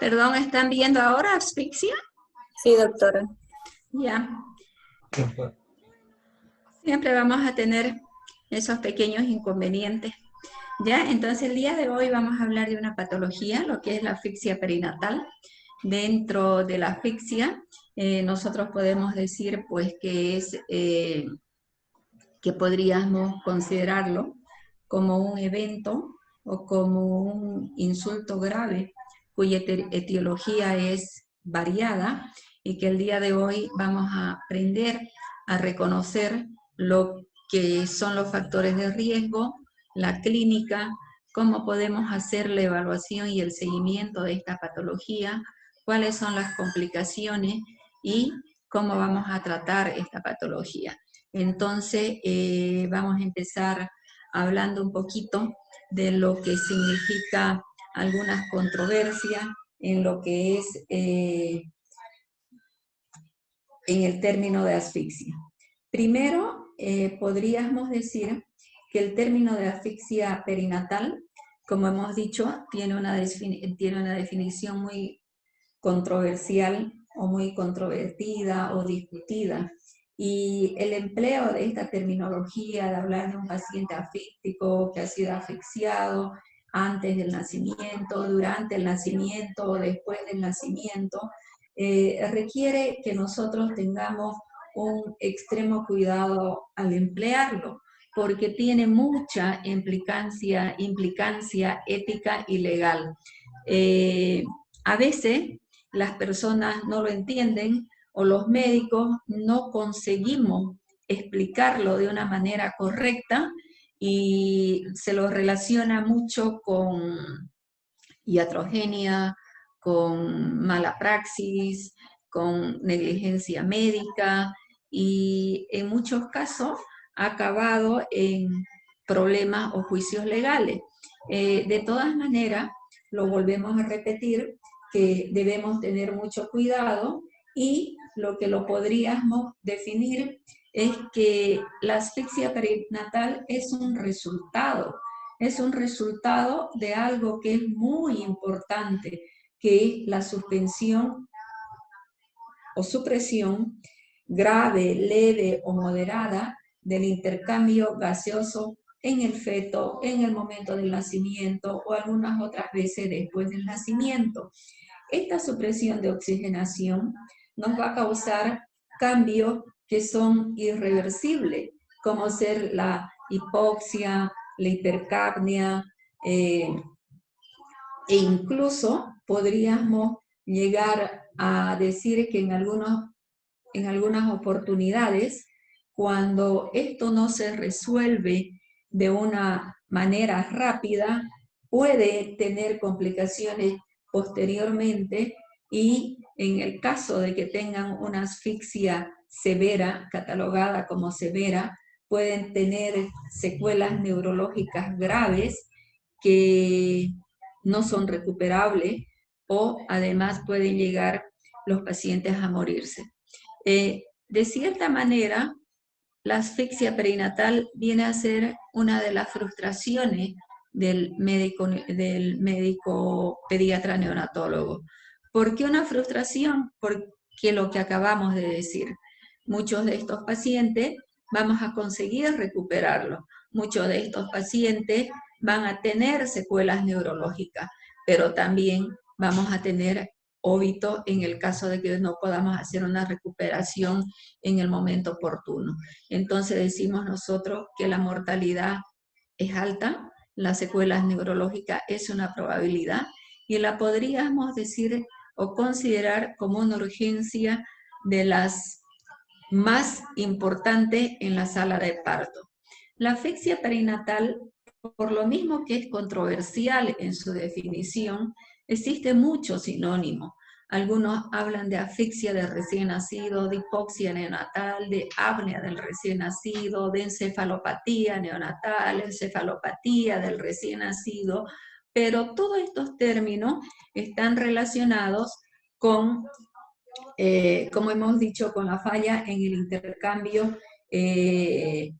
Perdón, ¿están viendo ahora asfixia? Sí, doctora. Ya. Siempre vamos a tener esos pequeños inconvenientes. Ya, entonces el día de hoy vamos a hablar de una patología, lo que es la asfixia perinatal. Dentro de la asfixia, nosotros podemos decir pues que es que podríamos considerarlo como un evento o como un insulto grave cuya etiología es variada y que el día de hoy vamos a aprender a reconocer lo que son los factores de riesgo, la clínica, cómo podemos hacer la evaluación y el seguimiento de esta patología, cuáles son las complicaciones y cómo vamos a tratar esta patología. Entonces, vamos a empezar hablando un poquito de lo que significa algunas controversias en lo que es en el término de asfixia. Primero, podríamos decir que el término de asfixia perinatal, como hemos dicho, tiene una definición muy controversial o muy controvertida o discutida. Y el empleo de esta terminología, de hablar de un paciente asfíctico que ha sido asfixiado antes del nacimiento, durante el nacimiento o después del nacimiento, requiere que nosotros tengamos un extremo cuidado al emplearlo, porque tiene mucha implicancia ética y legal. A veces las personas no lo entienden o los médicos no conseguimos explicarlo de una manera correcta y se lo relaciona mucho con iatrogenia, con mala praxis, con negligencia médica y en muchos casos ha acabado en problemas o juicios legales. De todas maneras, lo volvemos a repetir, que debemos tener mucho cuidado y lo que lo podríamos definir es que la asfixia perinatal es un resultado de algo que es muy importante, que es la suspensión o supresión grave, leve o moderada del intercambio gaseoso en el feto, en el momento del nacimiento o algunas otras veces después del nacimiento. Esta supresión de oxigenación nos va a causar cambios que son irreversibles, como ser la hipoxia, la hipercapnia, e incluso podríamos llegar a decir que en algunas oportunidades, cuando esto no se resuelve de una manera rápida, puede tener complicaciones posteriormente y en el caso de que tengan una asfixia severa, catalogada como severa, pueden tener secuelas neurológicas graves que no son recuperables o además pueden llegar los pacientes a morirse. De cierta manera, la asfixia perinatal viene a ser una de las frustraciones del médico pediatra neonatólogo. ¿Por qué una frustración? Porque lo que acabamos de decir, muchos de estos pacientes vamos a conseguir recuperarlos, muchos de estos pacientes van a tener secuelas neurológicas, pero también vamos a tener óbito en el caso de que no podamos hacer una recuperación en el momento oportuno. Entonces decimos nosotros que la mortalidad es alta, las secuelas neurológicas es una probabilidad y la podríamos decir o considerar como una urgencia de las más importantes en la sala de parto. La asfixia perinatal, por lo mismo que es controversial en su definición, existe muchos sinónimos. Algunos hablan de asfixia del recién nacido, de hipoxia neonatal, de apnea del recién nacido, de encefalopatía neonatal, encefalopatía del recién nacido, pero todos estos términos están relacionados con, como hemos dicho, con la falla en el intercambio de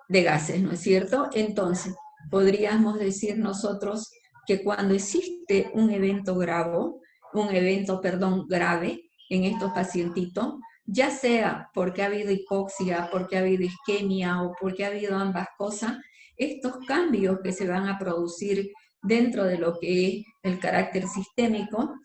gases, ¿no es cierto? Entonces, podríamos decir nosotros que cuando existe un evento grave en estos pacientitos, ya sea porque ha habido hipoxia, porque ha habido isquemia o porque ha habido ambas cosas, estos cambios que se van a producir dentro de lo que es el carácter sistémico,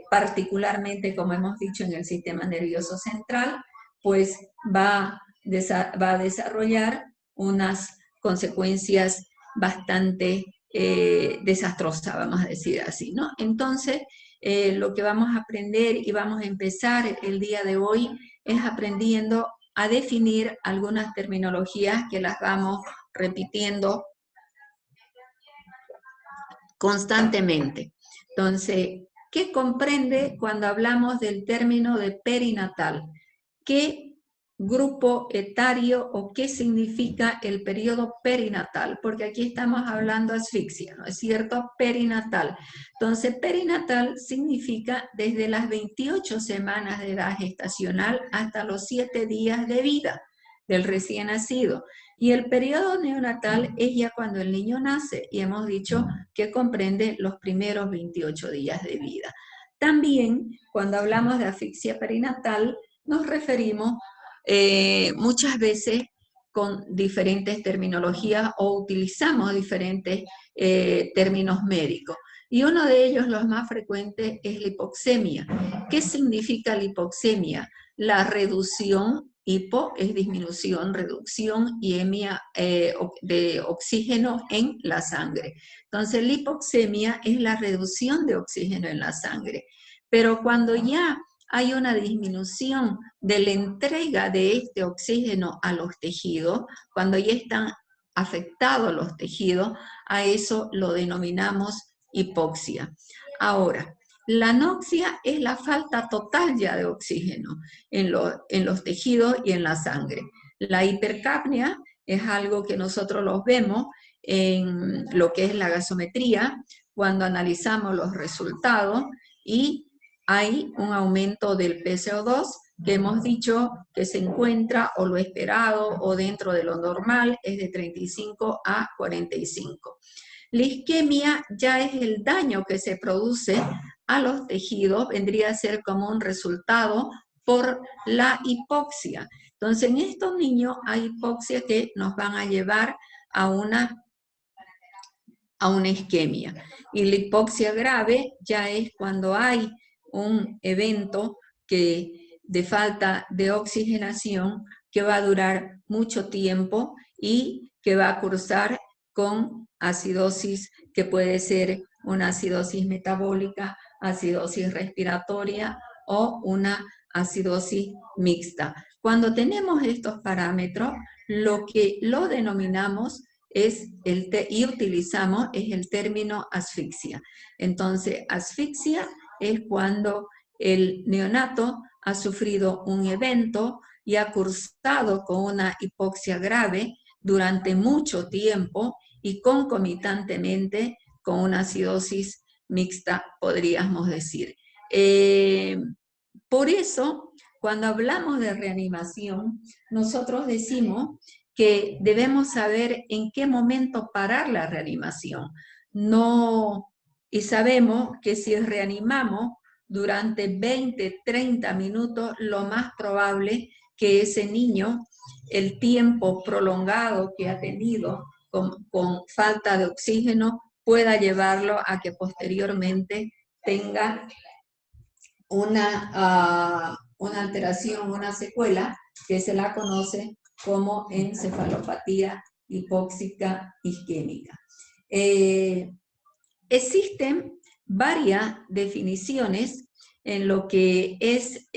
particularmente, como hemos dicho, en el sistema nervioso central, pues va a desarrollar unas consecuencias bastante desastrosas, vamos a decir así, ¿no? Entonces, lo que vamos a aprender y vamos a empezar el día de hoy es aprendiendo a definir algunas terminologías que las vamos repitiendo constantemente. Entonces, ¿qué comprende cuando hablamos del término de perinatal? ¿Qué grupo etario o qué significa el periodo perinatal? Porque aquí estamos hablando de asfixia, ¿no es cierto? Perinatal. Entonces, perinatal significa desde las 28 semanas de edad gestacional hasta los 7 días de vida del recién nacido. Y el periodo neonatal es ya cuando el niño nace, y hemos dicho que comprende los primeros 28 días de vida. También, cuando hablamos de asfixia perinatal, nos referimos muchas veces con diferentes terminologías o utilizamos diferentes términos médicos. Y uno de ellos, los más frecuentes, es la hipoxemia. ¿Qué significa la hipoxemia? La reducción, hipo es disminución, reducción, y emia de oxígeno en la sangre. Entonces, la hipoxemia es la reducción de oxígeno en la sangre. Pero cuando ya hay una disminución de la entrega de este oxígeno a los tejidos, cuando ya están afectados los tejidos, a eso lo denominamos hipoxia. Ahora, la anoxia es la falta total ya de oxígeno en los tejidos y en la sangre. La hipercapnia es algo que nosotros los vemos en lo que es la gasometría, cuando analizamos los resultados y hay un aumento del PCO2 que hemos dicho que se encuentra o lo esperado o dentro de lo normal es de 35 a 45. La isquemia ya es el daño que se produce a los tejidos, vendría a ser como un resultado por la hipoxia. Entonces, en estos niños hay hipoxia que nos van a llevar a una isquemia. Y la hipoxia grave ya es cuando hay un evento de falta de oxigenación que va a durar mucho tiempo y que va a cursar con acidosis, que puede ser una acidosis metabólica, acidosis respiratoria o una acidosis mixta. Cuando tenemos estos parámetros, lo que lo denominamos y utilizamos es el término asfixia. Entonces, asfixia es cuando el neonato ha sufrido un evento y ha cursado con una hipoxia grave durante mucho tiempo y concomitantemente con una acidosis mixta, podríamos decir. Por eso, cuando hablamos de reanimación, nosotros decimos que debemos saber en qué momento parar la reanimación. No, y sabemos que si reanimamos durante 20, 30 minutos, lo más probable que ese niño, el tiempo prolongado que ha tenido con falta de oxígeno, pueda llevarlo a que posteriormente tenga una alteración, una secuela que se la conoce como encefalopatía hipóxica isquémica. Existen varias definiciones en lo que es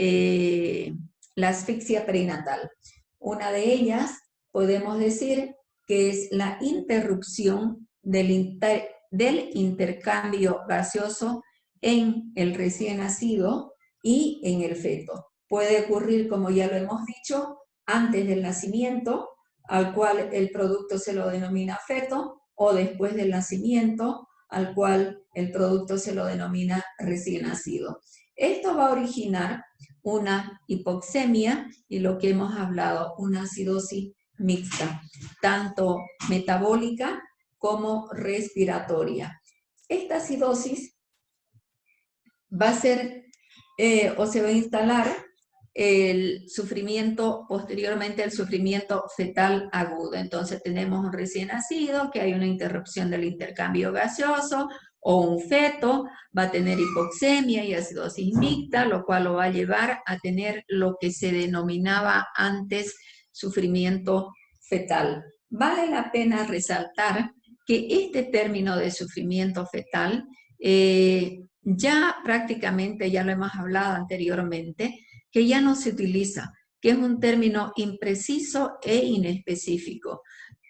la asfixia perinatal. Una de ellas podemos decir que es la interrupción del intercambio gaseoso en el recién nacido y en el feto. Puede ocurrir, como ya lo hemos dicho, antes del nacimiento, al cual el producto se lo denomina feto, o después del nacimiento, al cual el producto se lo denomina recién nacido. Esto va a originar una hipoxemia y lo que hemos hablado, una acidosis mixta, tanto metabólica como respiratoria. esta acidosis va a ser o se va a instalar el sufrimiento, posteriormente el sufrimiento fetal agudo. Entonces tenemos un recién nacido, que hay una interrupción del intercambio gaseoso, o un feto va a tener hipoxemia y acidosis mixta, lo cual lo va a llevar a tener lo que se denominaba antes sufrimiento fetal. Vale la pena resaltar que este término de sufrimiento fetal ya prácticamente, ya lo hemos hablado anteriormente, que ya no se utiliza, que es un término impreciso e inespecífico,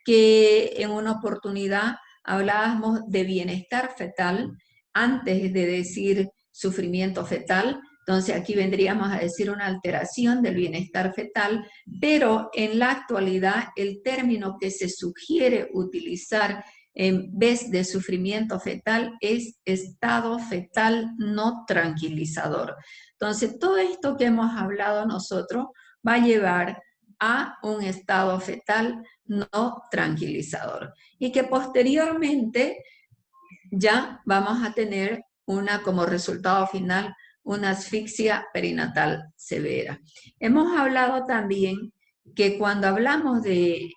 que en una oportunidad hablábamos de bienestar fetal antes de decir sufrimiento fetal. Entonces aquí vendríamos a decir una alteración del bienestar fetal, pero en la actualidad el término que se sugiere utilizar en vez de sufrimiento fetal es estado fetal no tranquilizador. Entonces, todo esto que hemos hablado nosotros va a llevar a un estado fetal no tranquilizador y que posteriormente ya vamos a tener como resultado final una asfixia perinatal severa. Hemos hablado también que cuando hablamos de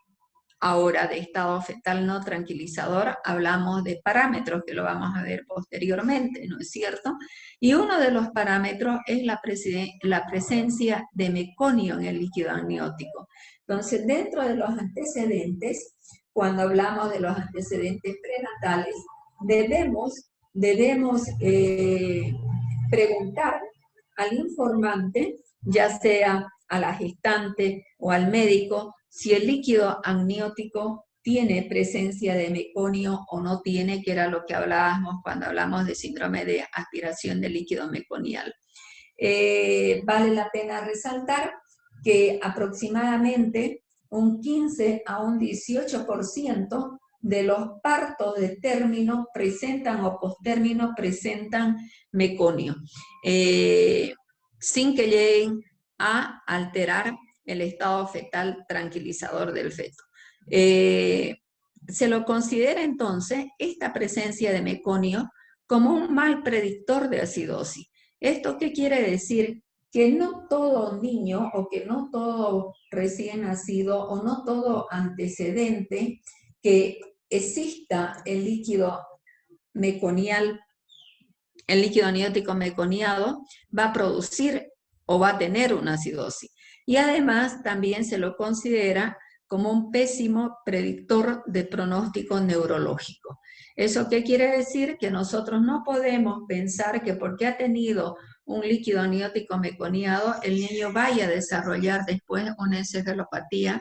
ahora de estado fetal no tranquilizador, hablamos de parámetros que lo vamos a ver posteriormente, ¿no es cierto? Y uno de los parámetros es la presencia de meconio en el líquido amniótico. Entonces, dentro de los antecedentes, cuando hablamos de los antecedentes prenatales, debemos preguntar al informante, ya sea a la gestante o al médico, si el líquido amniótico tiene presencia de meconio o no tiene, que era lo que hablábamos cuando hablamos de síndrome de aspiración de líquido meconial. Vale la pena resaltar que aproximadamente un 15 a un 18% de los partos de término presentan o postérmino presentan meconio, sin que lleguen a alterar el estado fetal tranquilizador del feto. Se lo considera entonces esta presencia de meconio como un mal predictor de acidosis. ¿Esto qué quiere decir? Que no todo niño o que no todo recién nacido o no todo antecedente que exista el líquido meconial, el líquido amniótico meconiado, va a producir o va a tener una acidosis. Y además también se lo considera como un pésimo predictor de pronóstico neurológico. ¿Eso qué quiere decir? Que nosotros no podemos pensar que porque ha tenido un líquido amniótico meconiado, el niño vaya a desarrollar después una encefalopatía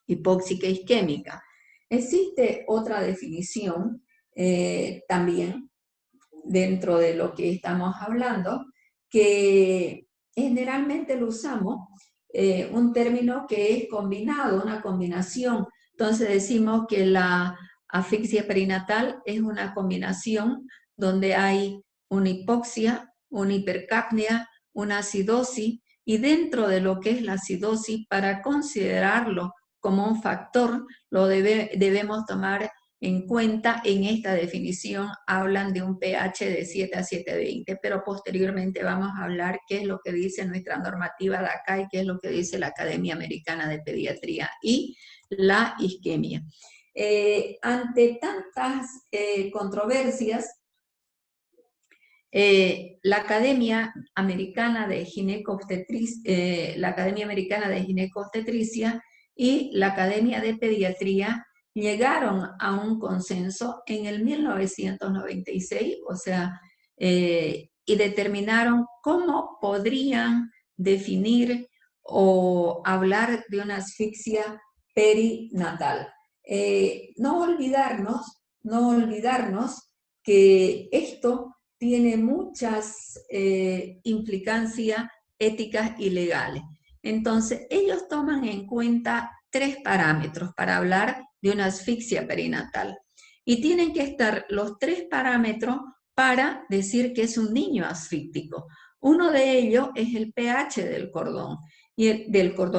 hipóxica isquémica. Existe otra definición también dentro de lo que estamos hablando, que generalmente lo usamos, un término que es combinado, una combinación. Entonces decimos que la asfixia perinatal es una combinación donde hay una hipoxia, una hipercapnia, una acidosis, y dentro de lo que es la acidosis, para considerarlo como un factor, lo debemos tomar en cuenta. En esta definición hablan de un pH de 7 a 7,20, pero posteriormente vamos a hablar qué es lo que dice nuestra normativa de acá y qué es lo que dice la Academia Americana de Pediatría y la isquemia. Ante tantas controversias, la Academia Americana de Ginecobstetricia y la Academia de Pediatría llegaron a un consenso en el 1996, o sea, y determinaron cómo podrían definir o hablar de una asfixia perinatal. No olvidarnos que esto tiene muchas implicancias éticas y legales. Entonces, ellos toman en cuenta 3 parámetros para hablar de una asfixia perinatal. Y tienen que estar los 3 parámetros para decir que es un niño asfíctico. Uno de ellos es el pH del cordón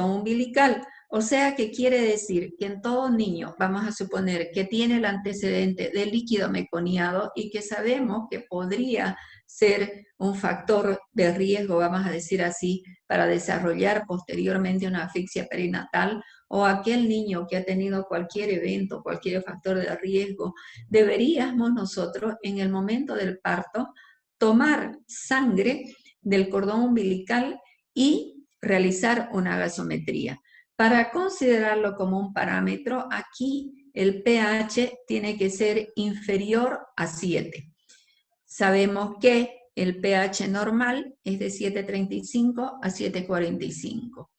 umbilical. O sea que quiere decir que en todo niño, vamos a suponer que tiene el antecedente del líquido meconiado y que sabemos que podría ser un factor de riesgo, vamos a decir así, para desarrollar posteriormente una asfixia perinatal, o aquel niño que ha tenido cualquier evento, cualquier factor de riesgo, deberíamos nosotros en el momento del parto tomar sangre del cordón umbilical y realizar una gasometría. Para considerarlo como un parámetro, aquí el pH tiene que ser inferior a 7. Sabemos que el pH normal es de 7,35 a 7,45.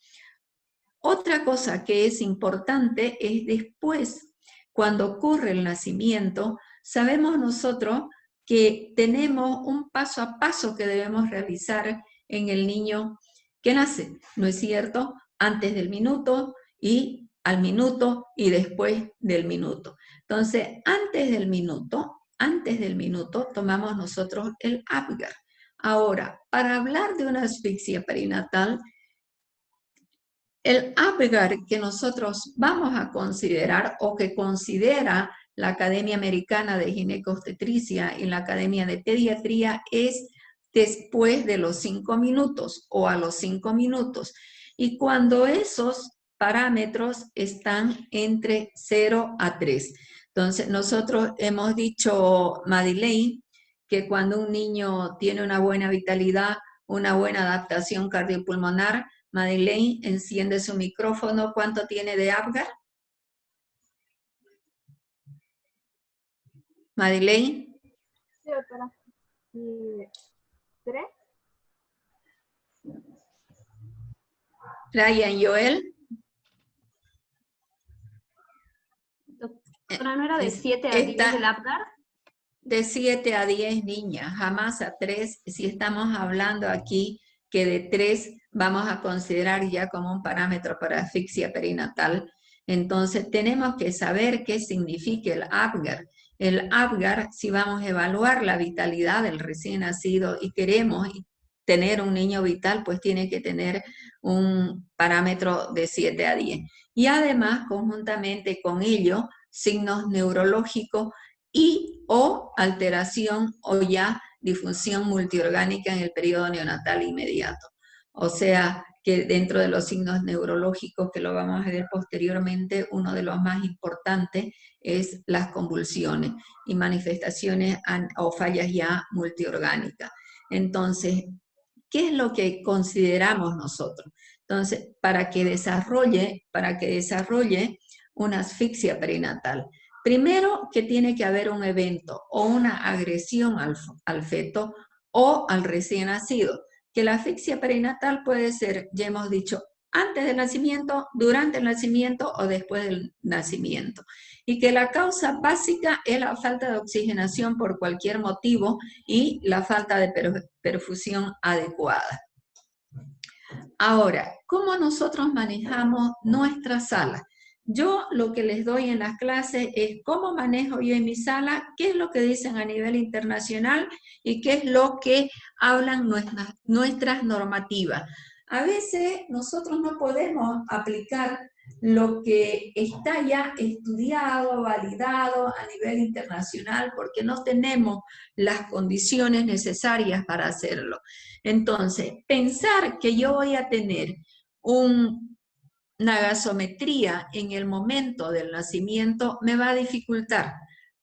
Otra cosa que es importante es después, cuando ocurre el nacimiento, sabemos nosotros que tenemos un paso a paso que debemos realizar en el niño que nace, ¿no es cierto? Antes del minuto y al minuto y después del minuto. Entonces, antes del minuto tomamos nosotros el Apgar. Ahora, para hablar de una asfixia perinatal, el Apgar que nosotros vamos a considerar o que considera la Academia Americana de Ginecobstetricia y la Academia de Pediatría es después de los 5 minutos o a los 5 minutos. Y cuando esos parámetros están entre 0 a 3. Entonces, nosotros hemos dicho, Madeleine, que cuando un niño tiene una buena vitalidad, una buena adaptación cardiopulmonar, Madeleine, enciende su micrófono. ¿Cuánto tiene de Apgar? Madeleine. Sí, doctora. 3. Ryan Joel. Doctora, ¿no era de 7 a 10 del Apgar? De 7 a 10 niñas, jamás a 3. Si estamos hablando aquí que de 3 vamos a considerar ya como un parámetro para asfixia perinatal, entonces tenemos que saber qué significa el Apgar. El Apgar, si vamos a evaluar la vitalidad del recién nacido y queremos tener un niño vital, pues tiene que tener un parámetro de 7 a 10. Y además, conjuntamente con ello, signos neurológicos y o alteración o ya disfunción multiorgánica en el periodo neonatal inmediato. O sea, que dentro de los signos neurológicos, que lo vamos a ver posteriormente, uno de los más importantes es las convulsiones y manifestaciones o fallas ya multiorgánicas. Entonces, ¿qué es lo que consideramos nosotros? Entonces, para que desarrolle una asfixia perinatal, primero que tiene que haber un evento o una agresión al feto o al recién nacido, que la asfixia perinatal puede ser, ya hemos dicho, antes del nacimiento, durante el nacimiento o después del nacimiento. Y que la causa básica es la falta de oxigenación por cualquier motivo y la falta de perfusión adecuada. Ahora, ¿cómo nosotros manejamos nuestra sala? Yo lo que les doy en las clases es cómo manejo yo en mi sala, qué es lo que dicen a nivel internacional y qué es lo que hablan nuestras normativas. A veces nosotros no podemos aplicar lo que está ya estudiado, validado a nivel internacional, porque no tenemos las condiciones necesarias para hacerlo. Entonces, pensar que yo voy a tener una gasometría en el momento del nacimiento me va a dificultar,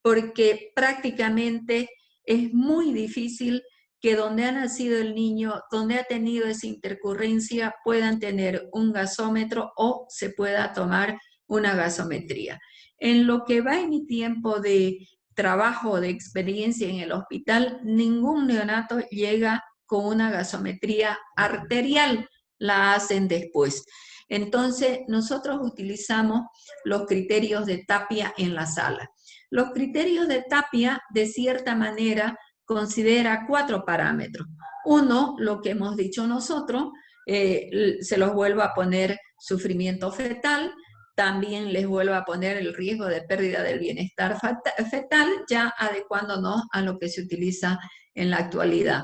porque prácticamente es muy difícil que donde ha nacido el niño, donde ha tenido esa intercurrencia, puedan tener un gasómetro o se pueda tomar una gasometría. En lo que va en mi tiempo de trabajo, de experiencia en el hospital, ningún neonato llega con una gasometría arterial, la hacen después. Entonces, nosotros utilizamos los criterios de Tapia en la sala. Los criterios de Tapia, de cierta manera, considera 4 parámetros. Uno, lo que hemos dicho nosotros, se los vuelvo a poner sufrimiento fetal, también les vuelvo a poner el riesgo de pérdida del bienestar fetal, ya adecuándonos a lo que se utiliza en la actualidad.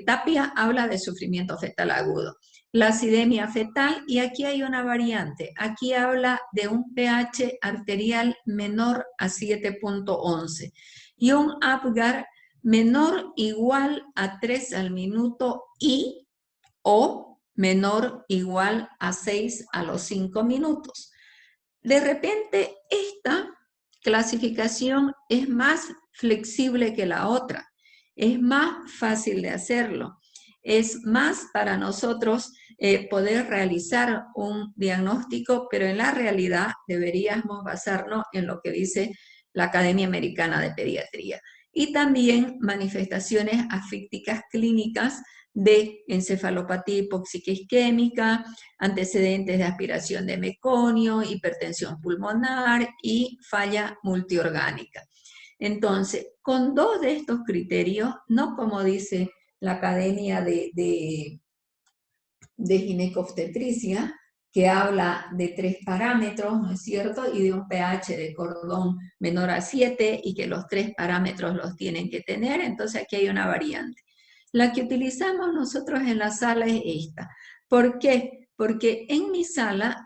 Tapia habla de sufrimiento fetal agudo. la acidemia fetal, y aquí hay una variante. Aquí habla de un pH arterial menor a 7.11 y un Apgar menor o igual a 3 al minuto y o menor o igual a 6 a los 5 minutos. De repente, esta clasificación es más flexible que la otra, es más fácil de hacerlo, es más para nosotros poder realizar un diagnóstico, pero en la realidad deberíamos basarnos en lo que dice la Academia Americana de Pediatría. Y también manifestaciones asfícticas clínicas de encefalopatía hipóxica isquémica, antecedentes de aspiración de meconio, hipertensión pulmonar y falla multiorgánica. Entonces, con 2 de estos criterios, no como dice la Academia de Ginecobstetricia, que habla de 3 parámetros, ¿no es cierto? Y de un pH de cordón menor a 7 y que los 3 parámetros los tienen que tener, entonces aquí hay una variante. La que utilizamos nosotros en la sala es esta. ¿Por qué? Porque en mi sala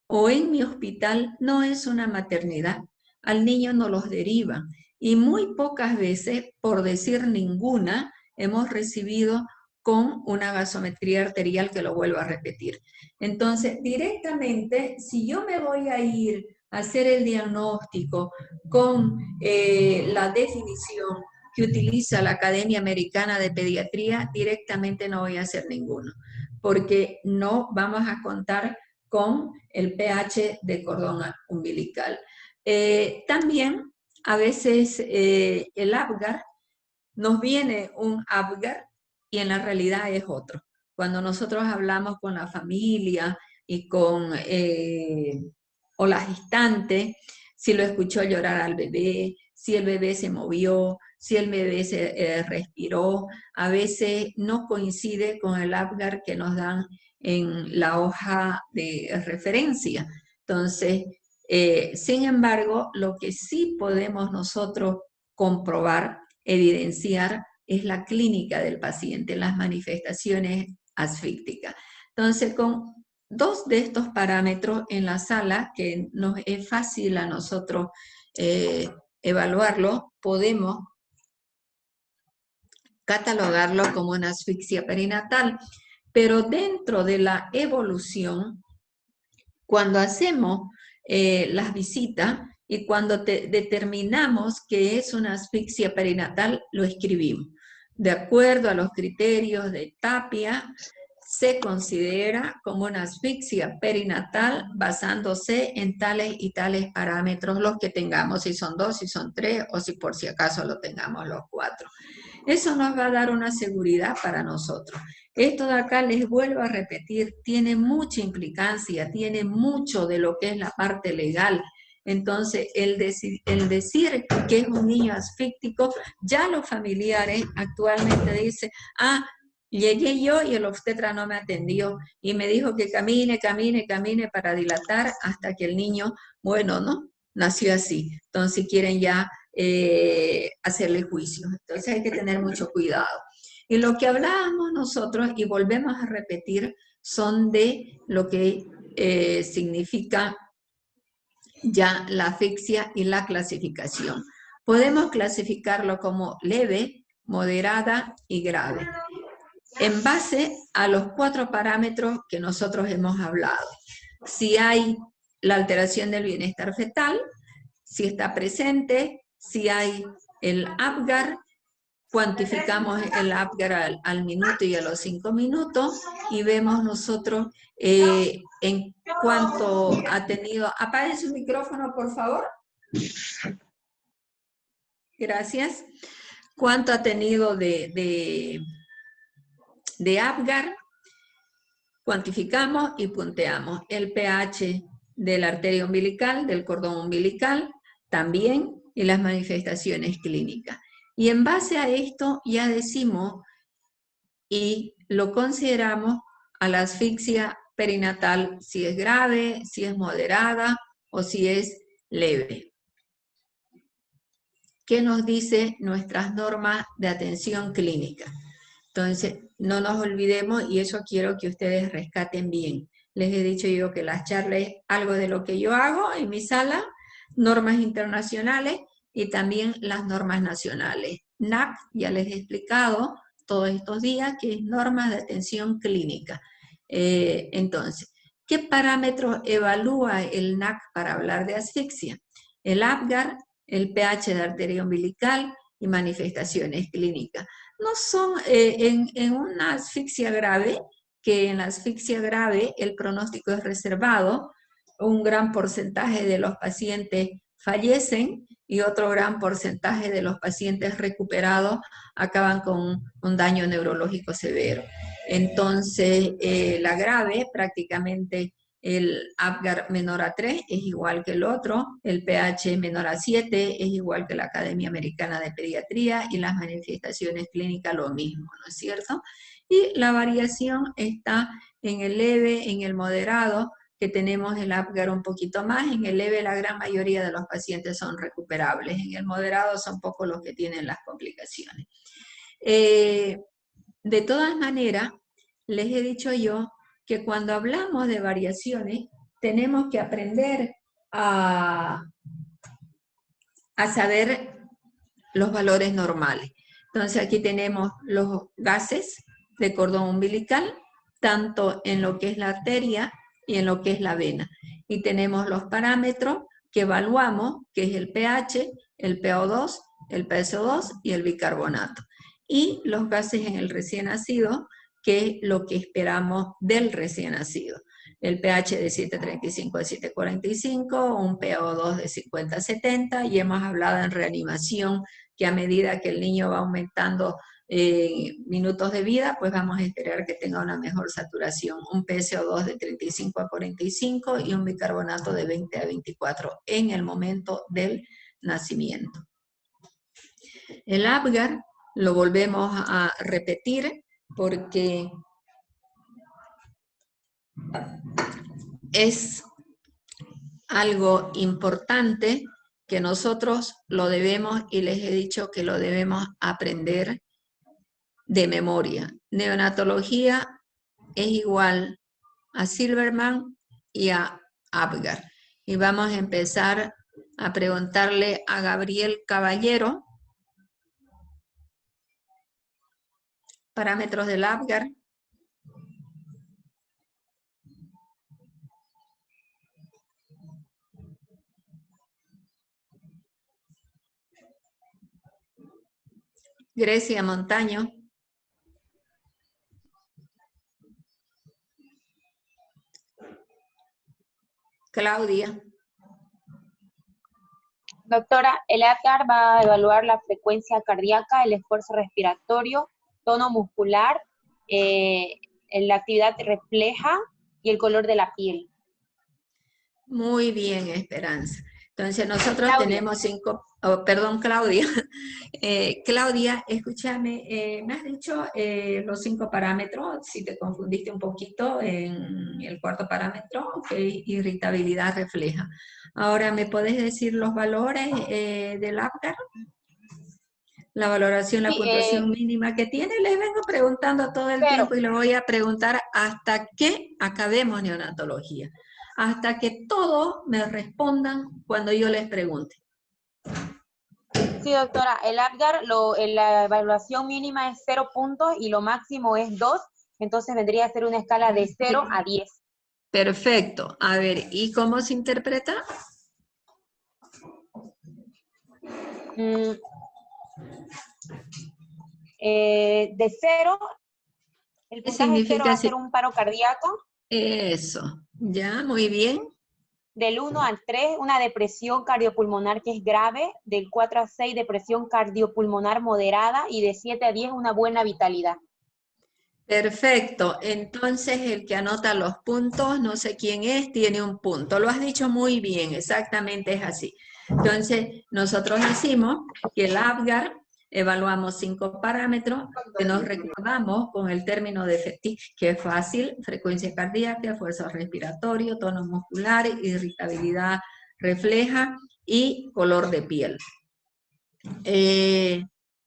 o en mi hospital no es una maternidad. Al niño no los derivan. Y muy pocas veces, por decir ninguna, hemos recibido con una gasometría arterial, que lo vuelvo a repetir. Entonces, directamente, si yo me voy a ir a hacer el diagnóstico con la definición que utiliza la Academia Americana de Pediatría, directamente no voy a hacer ninguno, porque no vamos a contar con el pH de cordón umbilical. También, a veces, el Apgar, nos viene un Apgar y en la realidad es otro. Cuando nosotros hablamos con la familia y con o la gestante, si lo escuchó llorar al bebé, si el bebé se movió, si el bebé se respiró, a veces no coincide con el Apgar que nos dan en la hoja de referencia. Entonces, sin embargo, lo que sí podemos nosotros comprobar, evidenciar, es la clínica del paciente, las manifestaciones asfícticas. Entonces, con 2 de estos parámetros en la sala, que nos es fácil a nosotros evaluarlo, podemos catalogarlo como una asfixia perinatal. Pero dentro de la evolución, cuando hacemos las visitas y cuando determinamos que es una asfixia perinatal, lo escribimos. De acuerdo a los criterios de Tapia, se considera como una asfixia perinatal basándose en tales y tales parámetros, los que tengamos, si son 2, si son 3 o si por si acaso lo tengamos los 4. Eso nos va a dar una seguridad para nosotros. Esto de acá, les vuelvo a repetir, tiene mucha implicancia, tiene mucho de lo que es la parte legal. Entonces, el decir que es un niño asfíctico, ya los familiares actualmente dicen, llegué yo y el obstetra no me atendió y me dijo que camine para dilatar hasta que el niño, bueno, ¿no? Nació así. Entonces quieren ya hacerle juicio. Entonces hay que tener mucho cuidado. Y lo que hablábamos nosotros, y volvemos a repetir, son de lo que significa ya la asfixia y la clasificación. Podemos clasificarlo como leve, moderada y grave, en base a los 4 parámetros que nosotros hemos hablado. Si hay la alteración del bienestar fetal, si está presente, si hay el Apgar, cuantificamos el Apgar al minuto y a los 5 minutos y vemos nosotros en cuanto ha tenido... Apague su micrófono, por favor. Gracias. ¿Cuánto ha tenido de Apgar? Cuantificamos y punteamos el pH de la arteria umbilical, del cordón umbilical, también, y las manifestaciones clínicas. Y en base a esto ya decimos y lo consideramos a la asfixia perinatal, si es grave, si es moderada o si es leve. ¿Qué nos dice nuestras normas de atención clínica? Entonces, no nos olvidemos, y eso quiero que ustedes rescaten bien. Les he dicho yo que las charlas es algo de lo que yo hago en mi sala, normas internacionales y también las normas nacionales. NAC, ya les he explicado todos estos días, que es normas de atención clínica. Entonces, ¿qué parámetros evalúa el NAC para hablar de asfixia? El APGAR, el pH de arteria umbilical y manifestaciones clínicas. No son en una asfixia grave, que en la asfixia grave el pronóstico es reservado, un gran porcentaje de los pacientes fallecen y otro gran porcentaje de los pacientes recuperados acaban con un daño neurológico severo. Entonces, la grave, prácticamente el APGAR menor a 3 es igual que el otro, el pH menor a 7 es igual que la Academia Americana de Pediatría y las manifestaciones clínicas lo mismo, ¿no es cierto? Y la variación está en el leve, en el moderado, que tenemos el APGAR un poquito más. En el leve la gran mayoría de los pacientes son recuperables, en el moderado son pocos los que tienen las complicaciones. De todas maneras, les he dicho yo que cuando hablamos de variaciones tenemos que aprender a saber los valores normales. Entonces aquí tenemos los gases de cordón umbilical, tanto en lo que es la arteria y en lo que es la vena. Y tenemos los parámetros que evaluamos, que es el pH, el PO2, el PSO2 y el bicarbonato. Y los gases en el recién nacido, que es lo que esperamos del recién nacido. El pH de 7.35 a 7.45, un PO2 de 50 a 70, y hemos hablado en reanimación que a medida que el niño va aumentando minutos de vida, pues vamos a esperar que tenga una mejor saturación, un PSO2 de 35 a 45 y un bicarbonato de 20 a 24 en el momento del nacimiento. El APGAR lo volvemos a repetir porque es algo importante que nosotros lo debemos, y les he dicho que lo debemos aprender de memoria. Neonatología es igual a Silverman y a APGAR. Y vamos a empezar a preguntarle a Gabriel Caballero parámetros del APGAR. Grecia Montaño. Claudia. Doctora, el APGAR va a evaluar la frecuencia cardíaca, el esfuerzo respiratorio, tono muscular, la actividad refleja y el color de la piel. Muy bien, Esperanza. Entonces nosotros Claudia. tenemos 5, perdón, Claudia. Claudia, escúchame, me has dicho los 5 parámetros, si te confundiste un poquito en el cuarto parámetro, okay, irritabilidad refleja. Ahora, ¿me podés decir los valores del APGAR? La valoración, la puntuación mínima que tiene, les vengo preguntando todo el tiempo y le voy a preguntar hasta que acabemos neonatología. Hasta que todos me respondan cuando yo les pregunte. Sí, doctora, el APGAR, la evaluación mínima es 0 puntos y lo máximo es 2, entonces vendría a ser una escala de 0 a 10. Perfecto. A ver, ¿y cómo se interpreta? De 0, el puntaje 0 va a ser un paro cardíaco. Eso, ya, muy bien. Del 1 al 3, una depresión cardiopulmonar que es grave, del 4 a 6, depresión cardiopulmonar moderada, y de 7 a 10, una buena vitalidad. Perfecto, entonces el que anota los puntos, no sé quién es, tiene un punto. Lo has dicho muy bien, exactamente es así. Entonces, nosotros decimos que el APGAR evaluamos 5 parámetros que nos recordamos con el término de FETIC, que es fácil: frecuencia cardíaca, esfuerzo respiratorio, tono muscular, irritabilidad refleja y color de piel.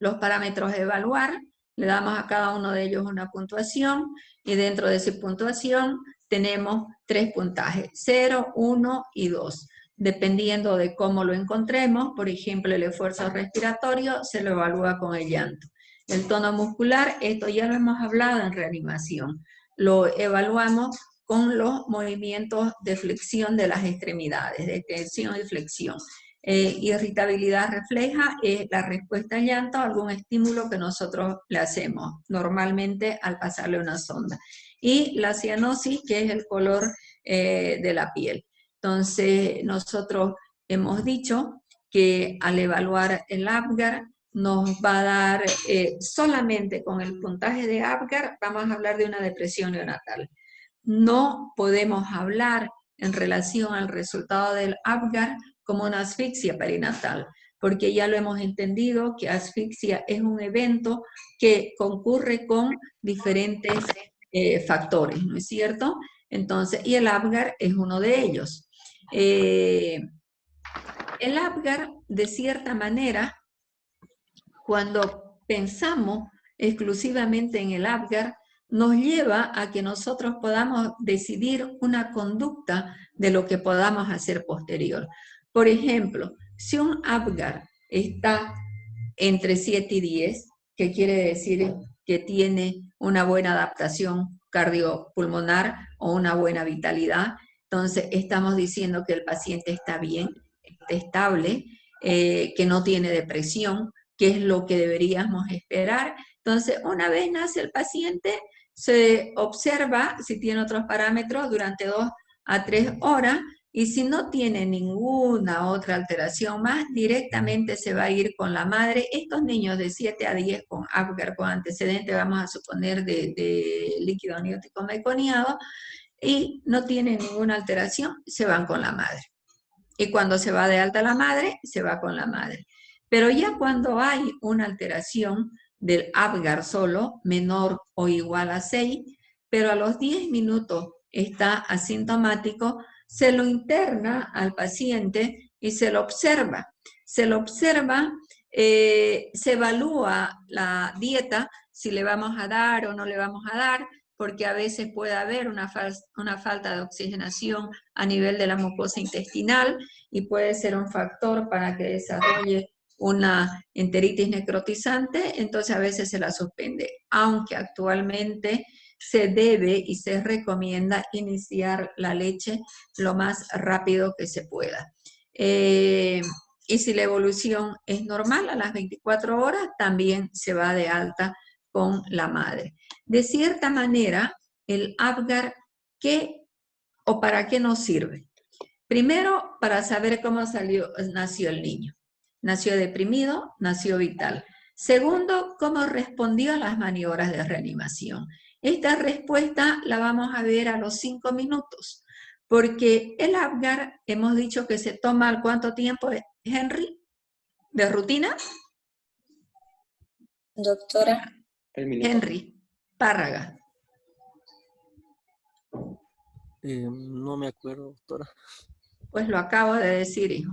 Los parámetros a evaluar Le damos a cada uno de ellos una puntuación y dentro de esa puntuación tenemos 3 puntajes, 0, 1 y 2. Dependiendo de cómo lo encontremos, por ejemplo, el esfuerzo respiratorio se lo evalúa con el llanto. El tono muscular, esto ya lo hemos hablado en reanimación, lo evaluamos con los movimientos de flexión de las extremidades, de extensión y flexión. Irritabilidad refleja la respuesta al llanto a algún estímulo que nosotros le hacemos, normalmente al pasarle una sonda. Y la cianosis, que es el color de la piel. Entonces, nosotros hemos dicho que al evaluar el APGAR, nos va a dar, solamente con el puntaje de APGAR, vamos a hablar de una depresión neonatal. No podemos hablar en relación al resultado del APGAR como una asfixia perinatal, porque ya lo hemos entendido que asfixia es un evento que concurre con diferentes factores, ¿no es cierto? Entonces, y el APGAR es uno de ellos. El APGAR, de cierta manera, cuando pensamos exclusivamente en el APGAR, nos lleva a que nosotros podamos decidir una conducta de lo que podamos hacer posterior. Por ejemplo, si un APGAR está entre 7 y 10, que quiere decir que tiene una buena adaptación cardiopulmonar o una buena vitalidad, entonces estamos diciendo que el paciente está bien, está estable, que no tiene depresión, que es lo que deberíamos esperar. Entonces, una vez nace el paciente, se observa si tiene otros parámetros durante 2 a 3 horas, y si no tiene ninguna otra alteración más, directamente se va a ir con la madre. Estos niños de 7 a 10 con APGAR, con antecedente, vamos a suponer, de líquido amniótico meconiado, y no tienen ninguna alteración, se van con la madre. Y cuando se va de alta la madre, se va con la madre. Pero ya cuando hay una alteración del APGAR solo, menor o igual a 6, pero a los 10 minutos está asintomático, se lo interna al paciente y se lo observa. Se lo observa, se evalúa la dieta, si le vamos a dar o no le vamos a dar, porque a veces puede haber una falta de oxigenación a nivel de la mucosa intestinal y puede ser un factor para que desarrolle una enteritis necrotizante, entonces a veces se la suspende, aunque actualmente se debe y se recomienda iniciar la leche lo más rápido que se pueda. Y si la evolución es normal, a las 24 horas también se va de alta con la madre. De cierta manera, el APGAR, ¿qué o para qué nos sirve? Primero, para saber cómo nació el niño. Nació deprimido, nació vital. Segundo, cómo respondió a las maniobras de reanimación. Esta respuesta la vamos a ver a los 5 minutos, porque el APGAR hemos dicho que se toma al cuánto tiempo, Henry, de rutina. Doctora. Henry Párraga. No me acuerdo, doctora. Pues lo acabo de decir, hijo.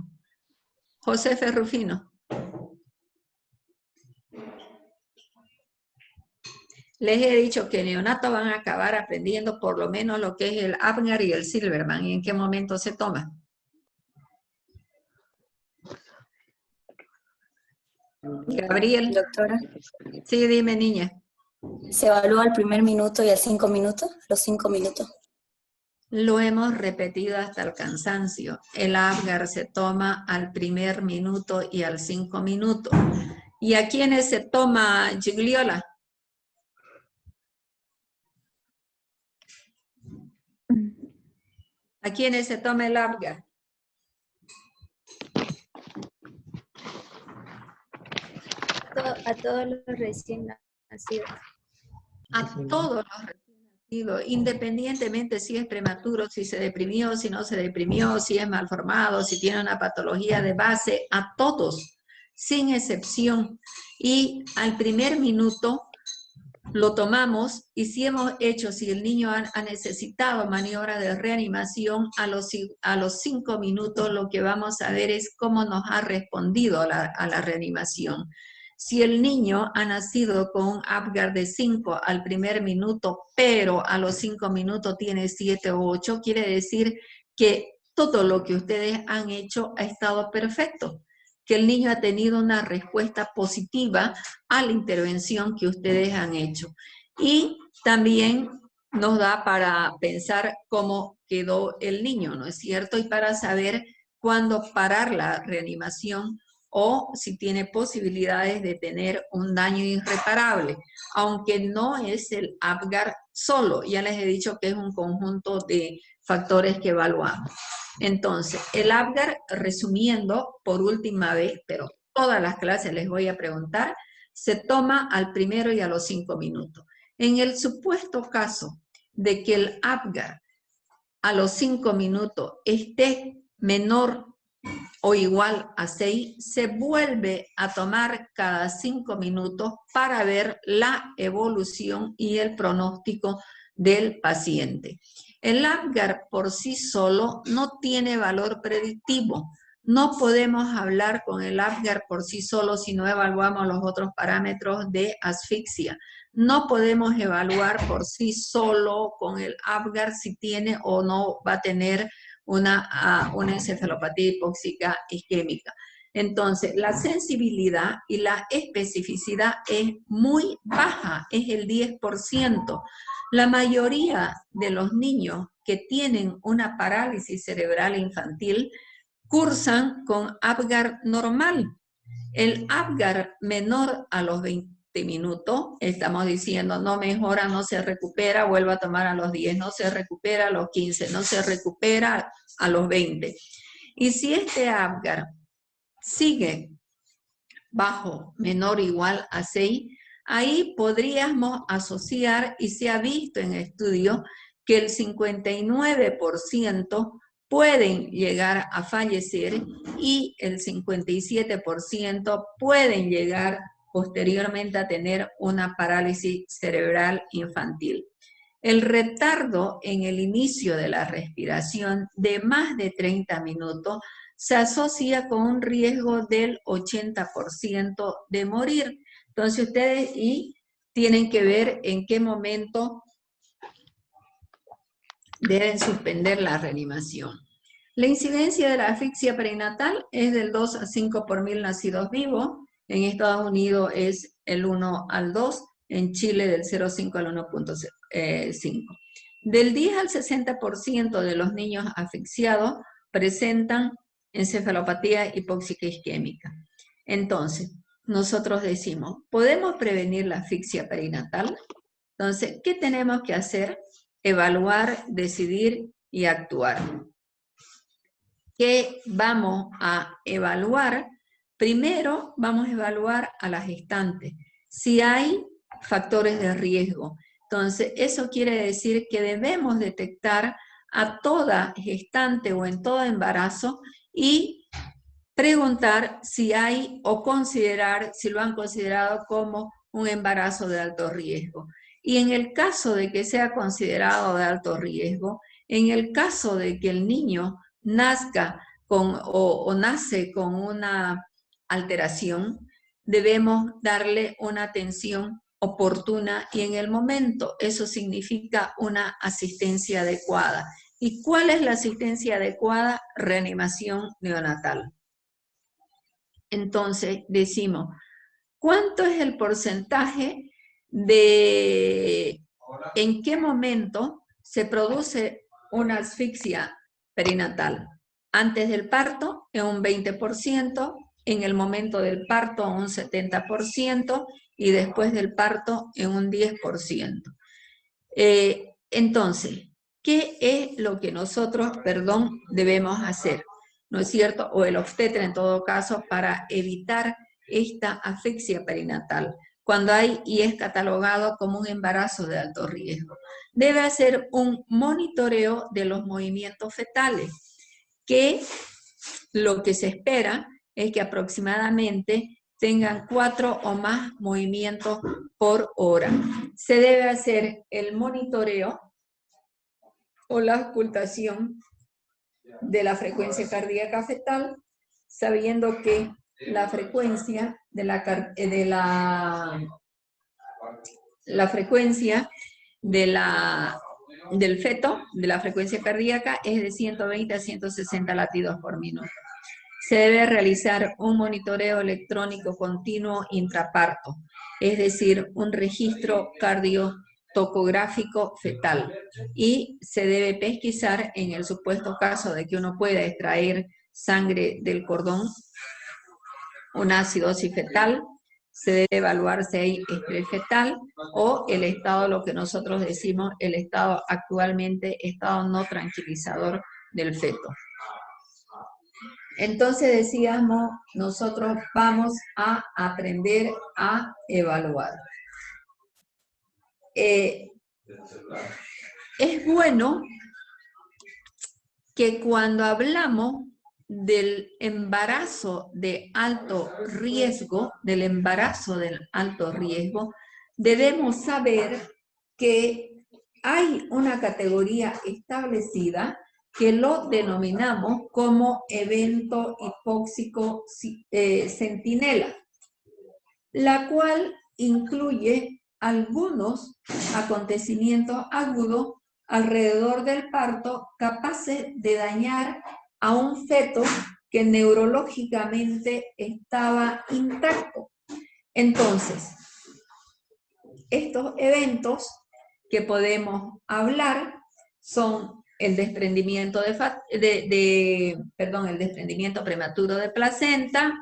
José Ferrufino. Les he dicho que neonatos van a acabar aprendiendo por lo menos lo que es el APGAR y el Silverman. ¿Y en qué momento se toma? Gabriel. Doctora. Sí, dime, niña. ¿Se evalúa el primer minuto y el 5 minutos? Los 5 minutos. Lo hemos repetido hasta el cansancio. El APGAR se toma al primer minuto y al 5 minutos. ¿Y a quiénes se toma, Gigliola? ¿A quiénes se toma el APGAR? A todos los recién nacidos. A todos los recién nacidos, independientemente si es prematuro, si se deprimió, si no se deprimió, si es malformado, si tiene una patología de base, a todos, sin excepción. Y al primer minuto lo tomamos, y si hemos hecho, si el niño ha necesitado maniobra de reanimación, a los 5 minutos lo que vamos a ver es cómo nos ha respondido a la reanimación. Si el niño ha nacido con un Apgar de 5 al primer minuto, pero a los 5 minutos tiene 7 o 8, quiere decir que todo lo que ustedes han hecho ha estado perfecto, que el niño ha tenido una respuesta positiva a la intervención que ustedes han hecho. Y también nos da para pensar cómo quedó el niño, ¿no es cierto? Y para saber cuándo parar la reanimación o si tiene posibilidades de tener un daño irreparable, aunque no es el Apgar solo, ya les he dicho que es un conjunto de factores que evaluamos. Entonces, el Apgar, resumiendo por última vez, pero todas las clases les voy a preguntar, se toma al primero y a los 5 minutos. En el supuesto caso de que el Apgar a los 5 minutos esté menor o igual a 6, se vuelve a tomar cada 5 minutos para ver la evolución y el pronóstico del paciente. El Apgar por sí solo no tiene valor predictivo. No podemos hablar con el Apgar por sí solo si no evaluamos los otros parámetros de asfixia. No podemos evaluar por sí solo con el Apgar si tiene o no va a tener una encefalopatía hipóxica isquémica. Entonces, la sensibilidad y la especificidad es muy baja, es el 10%. La mayoría de los niños que tienen una parálisis cerebral infantil cursan con Apgar normal. El Apgar menor a los 20 minutos, estamos diciendo, no mejora, no se recupera, vuelve a tomar a los 10, no se recupera a los 15, no se recupera a los 20. Y si este Apgar sigue bajo, menor o igual a 6, ahí podríamos asociar, y se ha visto en estudios, que el 59% pueden llegar a fallecer y el 57% pueden llegar posteriormente a tener una parálisis cerebral infantil. El retardo en el inicio de la respiración de más de 30 minutos se asocia con un riesgo del 80% de morir. Entonces ustedes tienen que ver en qué momento deben suspender la reanimación. La incidencia de la asfixia perinatal es del 2 a 5 por 1000 nacidos vivos. En Estados Unidos es el 1 al 2, en Chile del 0,5 al 1,5. Del 10 al 60% de los niños asfixiados presentan encefalopatía hipóxica isquémica. Entonces, nosotros decimos, ¿podemos prevenir la asfixia perinatal? Entonces, ¿qué tenemos que hacer? Evaluar, decidir y actuar. ¿Qué vamos a evaluar? Primero vamos a evaluar a la gestante, si hay factores de riesgo. Entonces, eso quiere decir que debemos detectar a toda gestante o en todo embarazo y preguntar si hay o considerar, si lo han considerado como un embarazo de alto riesgo. Y en el caso de que sea considerado de alto riesgo, en el caso de que el niño nazca o nace con una alteración, debemos darle una atención oportuna y en el momento. Eso significa una asistencia adecuada. ¿Y cuál es la asistencia adecuada? Reanimación neonatal. Entonces decimos, ¿cuánto es el porcentaje de en qué momento se produce una asfixia perinatal? Antes del parto, en un 20%, en el momento del parto, un 70%, y después del parto, en un 10%. Entonces, ¿qué es lo que nosotros, debemos hacer? ¿No es cierto? O el obstetra en todo caso, para evitar esta asfixia perinatal, cuando hay y es catalogado como un embarazo de alto riesgo. Debe hacer un monitoreo de los movimientos fetales, que lo que se espera es que aproximadamente tengan 4 o más movimientos por hora. Se debe hacer el monitoreo o la ocultación de la frecuencia cardíaca fetal, sabiendo que la frecuencia de la frecuencia del feto, de la frecuencia cardíaca, es de 120 a 160 latidos por minuto. Se debe realizar un monitoreo electrónico continuo intraparto, es decir, un registro cardiotocográfico fetal, y se debe pesquisar en el supuesto caso de que uno pueda extraer sangre del cordón, una acidosis fetal. Se debe evaluar si hay estrés fetal o el estado, lo que nosotros decimos, el estado actualmente, estado no tranquilizador del feto. Entonces decíamos, nosotros vamos a aprender a evaluar. Es bueno que cuando hablamos del embarazo de alto riesgo, debemos saber que hay una categoría establecida que lo denominamos como evento hipóxico centinela, la cual incluye algunos acontecimientos agudos alrededor del parto capaces de dañar a un feto que neurológicamente estaba intacto. Entonces, estos eventos que podemos hablar son el desprendimiento el desprendimiento prematuro de placenta,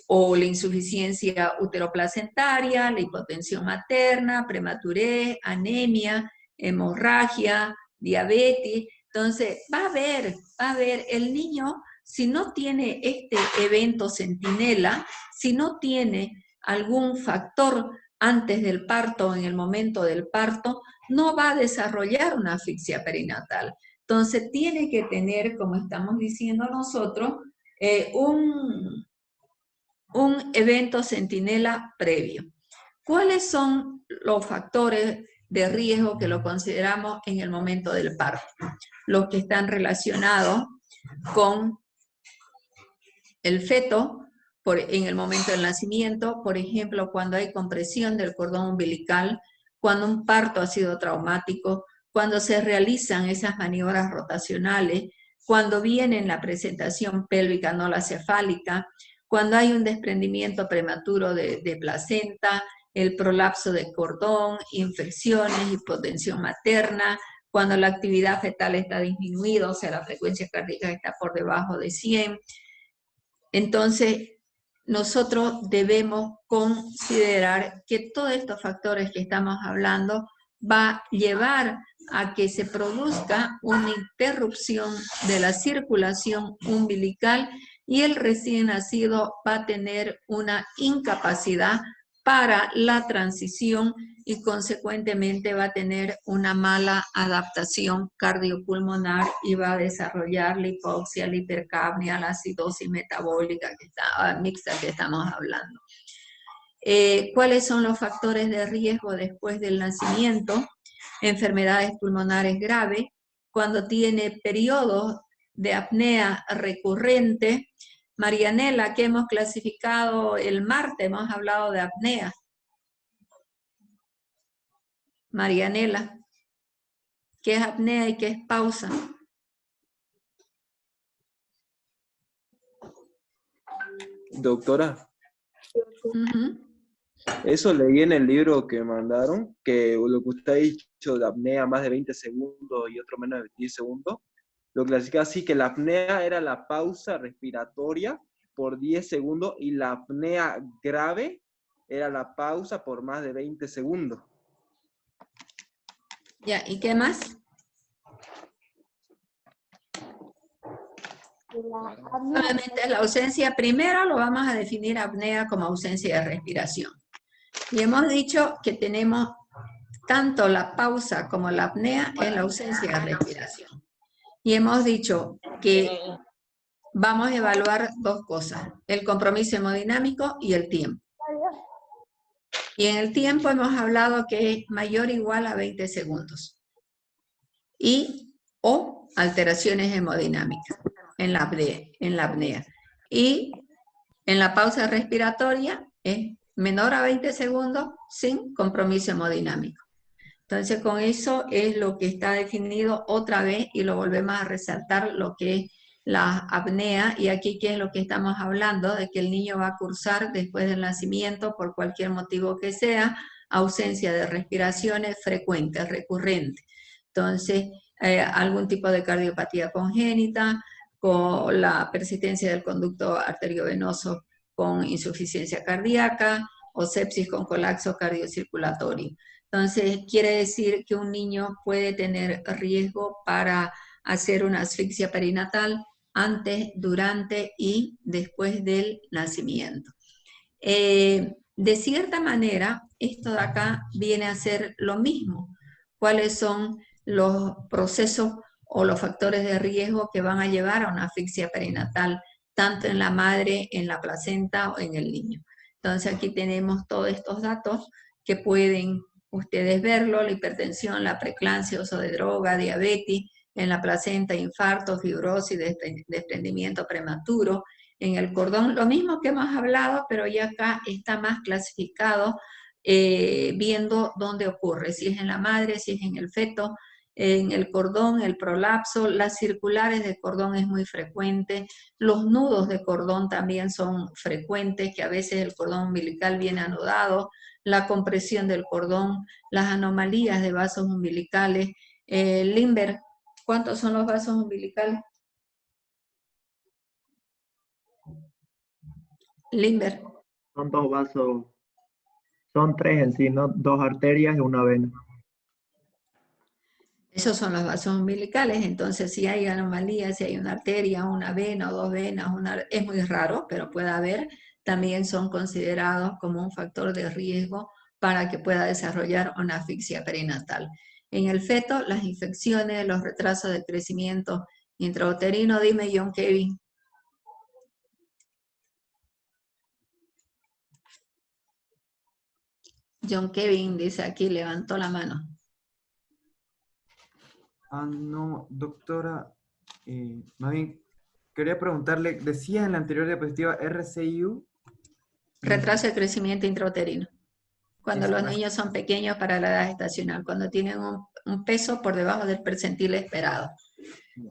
o la insuficiencia uteroplacentaria, la hipotensión materna, prematurez, anemia, hemorragia, diabetes. Entonces, va a ver el niño, si no tiene este evento centinela, si no tiene algún factor antes del parto o en el momento del parto, no va a desarrollar una asfixia perinatal. Entonces, tiene que tener, como estamos diciendo nosotros, un evento centinela previo. ¿Cuáles son los factores de riesgo que lo consideramos en el momento del parto? Los que están relacionados con el feto en el momento del nacimiento, por ejemplo, cuando hay compresión del cordón umbilical, cuando un parto ha sido traumático, cuando se realizan esas maniobras rotacionales, cuando viene la presentación pélvica no la cefálica, cuando hay un desprendimiento prematuro de placenta, el prolapso de cordón, infecciones, hipotensión materna, cuando la actividad fetal está disminuida, o sea, la frecuencia cardíaca está por debajo de 100. Entonces, nosotros debemos considerar que todos estos factores que estamos hablando va a llevar a que se produzca una interrupción de la circulación umbilical y el recién nacido va a tener una incapacidad para la transición y consecuentemente va a tener una mala adaptación cardiopulmonar y va a desarrollar la hipoxia, la hipercapnia, la acidosis metabólica mixta que estamos hablando. ¿Cuáles son los factores de riesgo después del nacimiento? Enfermedades pulmonares graves, cuando tiene periodos de apnea recurrente. Marianela, que hemos clasificado el martes, hemos hablado de apnea. Marianela, ¿qué es apnea y qué es pausa? Doctora, Uh-huh. eso leí en el libro que mandaron, que lo que usted ha dicho de apnea más de 20 segundos y otro menos de 10 segundos, lo clasifica así, que la apnea era la pausa respiratoria por 10 segundos y la apnea grave era la pausa por más de 20 segundos. Ya, ¿y qué más? Obviamente la ausencia, primero lo vamos a definir apnea como ausencia de respiración. Y hemos dicho que tenemos tanto la pausa como la apnea en la ausencia de respiración. Y hemos dicho que vamos a evaluar dos cosas, el compromiso hemodinámico y el tiempo. Y en el tiempo hemos hablado que es mayor o igual a 20 segundos. O alteraciones hemodinámicas en la apnea. Y En la pausa respiratoria es menor a 20 segundos sin compromiso hemodinámico. Entonces, con eso es lo que está definido otra vez y lo volvemos a resaltar, lo que es la apnea. Y aquí, ¿qué es lo que estamos hablando? De que el niño va a cursar después del nacimiento, por cualquier motivo que sea, ausencia de respiraciones frecuentes, recurrentes. Entonces, algún tipo de cardiopatía congénita, con la persistencia del conducto arteriovenoso con insuficiencia cardíaca o sepsis con colapso cardiocirculatorio. Entonces, quiere decir que un niño puede tener riesgo para hacer una asfixia perinatal antes, durante y después del nacimiento. De cierta manera, esto de acá viene a ser lo mismo. ¿Cuáles son los procesos o los factores de riesgo que van a llevar a una asfixia perinatal, tanto en la madre, en la placenta o en el niño? Entonces, aquí tenemos todos estos datos que pueden ustedes verlo: la hipertensión, la preeclampsia, uso de droga, diabetes, en la placenta, infarto, fibrosis, desprendimiento prematuro. En el cordón, lo mismo que hemos hablado, pero ya acá está más clasificado, viendo dónde ocurre, si es en la madre, si es en el feto, en el cordón, el prolapso, las circulares de cordón es muy frecuente, los nudos de cordón también son frecuentes, que a veces el cordón umbilical viene anudado, la compresión del cordón, las anomalías de vasos umbilicales. Limber, ¿cuántos son los vasos umbilicales? Limber. Son 2 vasos, son 3 en sí, ¿no? 2 arterias y una vena. Esos son los vasos umbilicales. Entonces, si hay anomalías, si hay una arteria, una vena o 2 venas, es muy raro, pero puede haber, también son considerados como un factor de riesgo para que pueda desarrollar una asfixia perinatal. En el feto, las infecciones, los retrasos de crecimiento intrauterino. Dime, John Kevin. John Kevin dice aquí, levantó la mano. No, doctora, más bien quería preguntarle, decía en la anterior diapositiva RCIU. Retraso de crecimiento intrauterino. Cuando los Exacto. niños son pequeños para la edad gestacional, cuando tienen un peso por debajo del percentil esperado.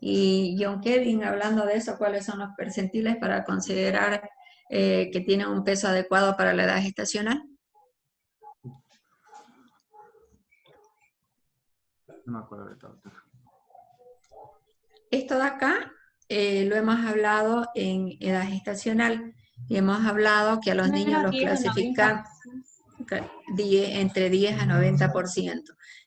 Y John Kevin, hablando de eso, ¿cuáles son los percentiles para considerar que tienen un peso adecuado para la edad gestacional? No me acuerdo ahorita, doctora. Esto de acá lo hemos hablado en edad gestacional y hemos hablado que a los niños los clasifican entre 10 a 90%.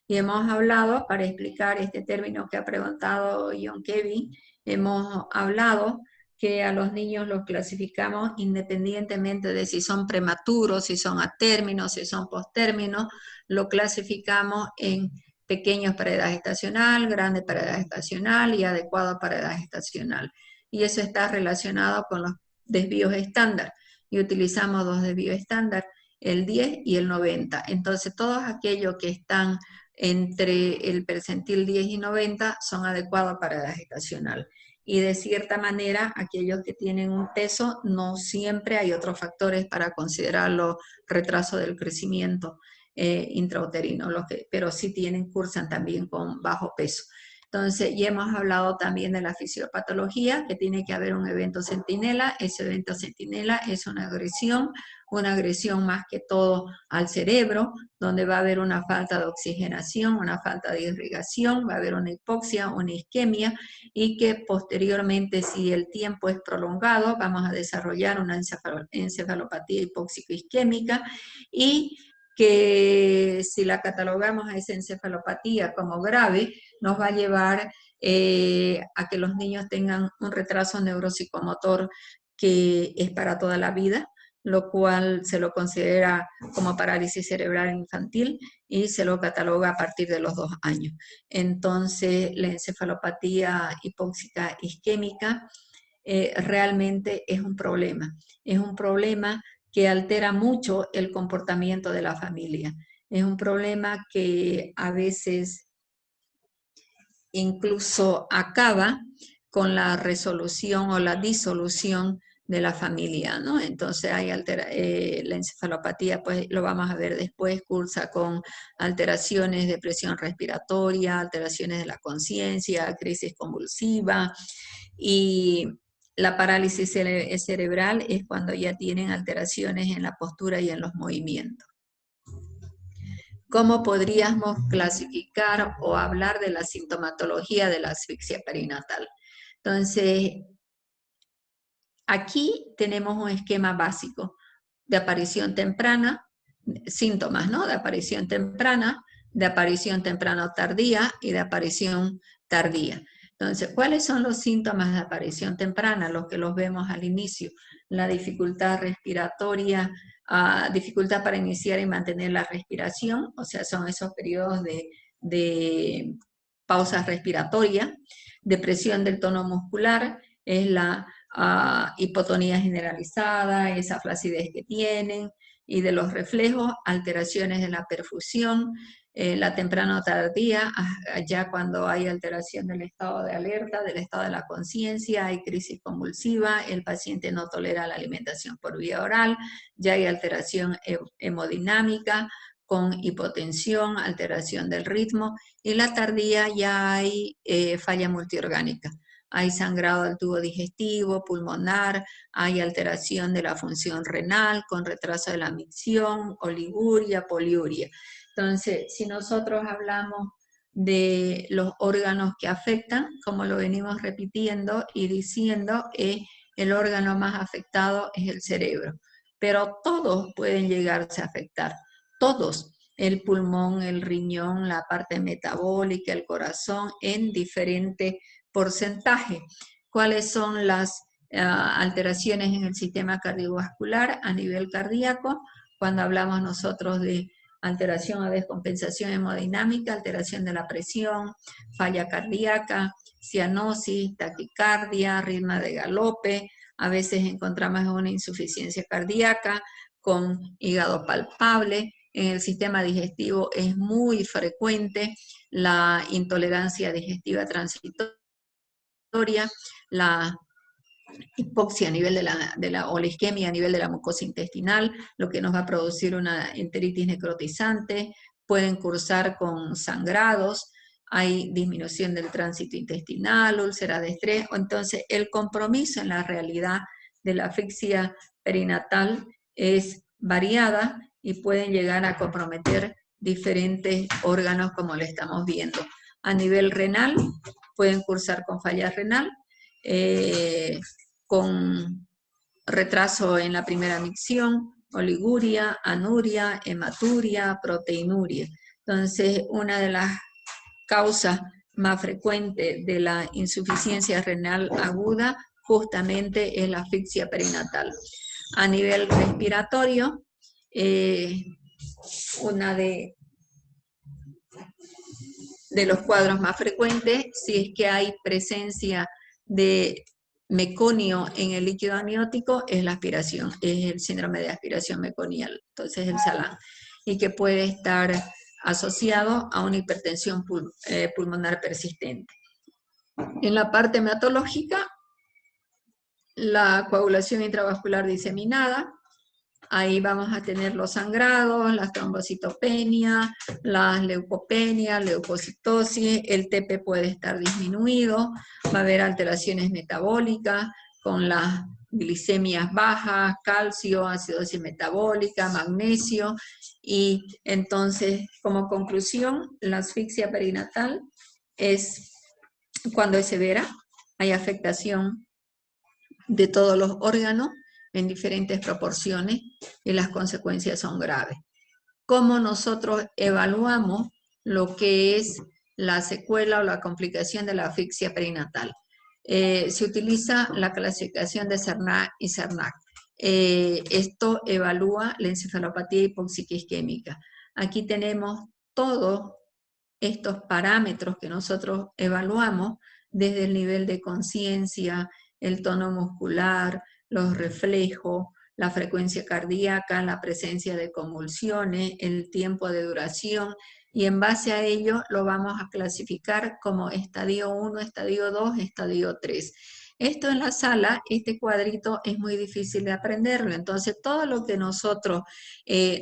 Y hemos hablado, para explicar este término que ha preguntado John Kevin, hemos hablado que a los niños los clasificamos independientemente de si son prematuros, si son a término, si son postérmino, lo clasificamos en pequeños para edad gestacional, grandes para edad gestacional y adecuados para edad gestacional. Y eso está relacionado con los desvíos estándar. Y utilizamos 2 desvíos estándar, el 10 y el 90. Entonces, todos aquellos que están entre el percentil 10 y 90 son adecuados para edad gestacional. Y de cierta manera, aquellos que tienen un peso, no siempre hay otros factores para considerarlo retraso del crecimiento intrauterino, pero sí cursan también con bajo peso. Entonces, ya hemos hablado también de la fisiopatología, que tiene que haber un evento centinela. Ese evento centinela es una agresión más que todo al cerebro, donde va a haber una falta de oxigenación, una falta de irrigación, va a haber una hipoxia, una isquemia, y que posteriormente, si el tiempo es prolongado, vamos a desarrollar una encefalopatía hipóxico-isquémica, y que si la catalogamos a esa encefalopatía como grave, nos va a llevar a que los niños tengan un retraso neuropsicomotor que es para toda la vida, lo cual se lo considera como parálisis cerebral infantil y se lo cataloga a partir de los 2 años. Entonces, la encefalopatía hipóxica isquémica realmente es un problema que altera mucho el comportamiento de la familia. Es un problema que a veces incluso acaba con la resolución o la disolución de la familia, ¿no? Entonces hay la encefalopatía, pues lo vamos a ver después, cursa con alteraciones de presión respiratoria, alteraciones de la conciencia, crisis convulsiva, y la parálisis cerebral es cuando ya tienen alteraciones en la postura y en los movimientos. ¿Cómo podríamos clasificar o hablar de la sintomatología de la asfixia perinatal? Entonces, aquí tenemos un esquema básico de aparición temprana, síntomas, ¿no? De aparición temprana tardía y de aparición tardía. Entonces, ¿cuáles son los síntomas de aparición temprana? Los que los vemos al inicio. La dificultad respiratoria, dificultad para iniciar y mantener la respiración, o sea, son esos periodos de pausa respiratoria. Depresión del tono muscular es la hipotonía generalizada, esa flacidez que tienen, y de los reflejos, alteraciones de la perfusión, la temprana o tardía, ya cuando hay alteración del estado de alerta, del estado de la conciencia, hay crisis convulsiva, el paciente no tolera la alimentación por vía oral, ya hay alteración hemodinámica, con hipotensión, alteración del ritmo, y la tardía ya hay falla multiorgánica. Hay sangrado del tubo digestivo, pulmonar, hay alteración de la función renal con retraso de la micción, oliguria, poliuria. Entonces, si nosotros hablamos de los órganos que afectan, como lo venimos repitiendo y diciendo, el órgano más afectado es el cerebro. Pero todos pueden llegarse a afectar, todos. El pulmón, el riñón, la parte metabólica, el corazón, en diferente porcentaje. ¿Cuáles son las alteraciones en el sistema cardiovascular a nivel cardíaco? Cuando hablamos nosotros de alteración o descompensación hemodinámica, alteración de la presión, falla cardíaca, cianosis, taquicardia, ritmo de galope, a veces encontramos una insuficiencia cardíaca con hígado palpable. En el sistema digestivo es muy frecuente la intolerancia digestiva transitoria, la hipoxia a nivel o la isquemia a nivel de la mucosa intestinal, lo que nos va a producir una enteritis necrotizante, pueden cursar con sangrados, hay disminución del tránsito intestinal, úlcera de estrés, o entonces el compromiso en la realidad de la asfixia perinatal es variada y pueden llegar a comprometer diferentes órganos como lo estamos viendo. A nivel renal, pueden cursar con falla renal, con retraso en la primera micción, oliguria, anuria, hematuria, proteinuria. Entonces, una de las causas más frecuentes de la insuficiencia renal aguda justamente es la asfixia perinatal. A nivel respiratorio, una de los cuadros más frecuentes, si es que hay presencia de meconio en el líquido amniótico, es la aspiración, es el síndrome de aspiración meconial, entonces el SALAM, y que puede estar asociado a una hipertensión pulmonar persistente. En la parte hematológica, la coagulación intravascular diseminada, ahí vamos a tener los sangrados, las trombocitopenias, las leucopenias, leucocitosis, el TP puede estar disminuido, va a haber alteraciones metabólicas con las glicemias bajas, calcio, acidosis metabólica, magnesio, y entonces, como conclusión, la asfixia perinatal es cuando es severa, hay afectación de todos los órganos en diferentes proporciones y las consecuencias son graves. ¿Cómo nosotros evaluamos lo que es la secuela o la complicación de la asfixia perinatal? Se utiliza la clasificación de Cernat y Cernac. Esto evalúa la encefalopatía hipóxica isquémica. Aquí tenemos todos estos parámetros que nosotros evaluamos desde el nivel de conciencia, el tono muscular, los reflejos, la frecuencia cardíaca, la presencia de convulsiones, el tiempo de duración, y en base a ello lo vamos a clasificar como estadio 1, estadio 2, estadio 3. Esto en la sala, este cuadrito es muy difícil de aprenderlo, entonces todo lo que nosotros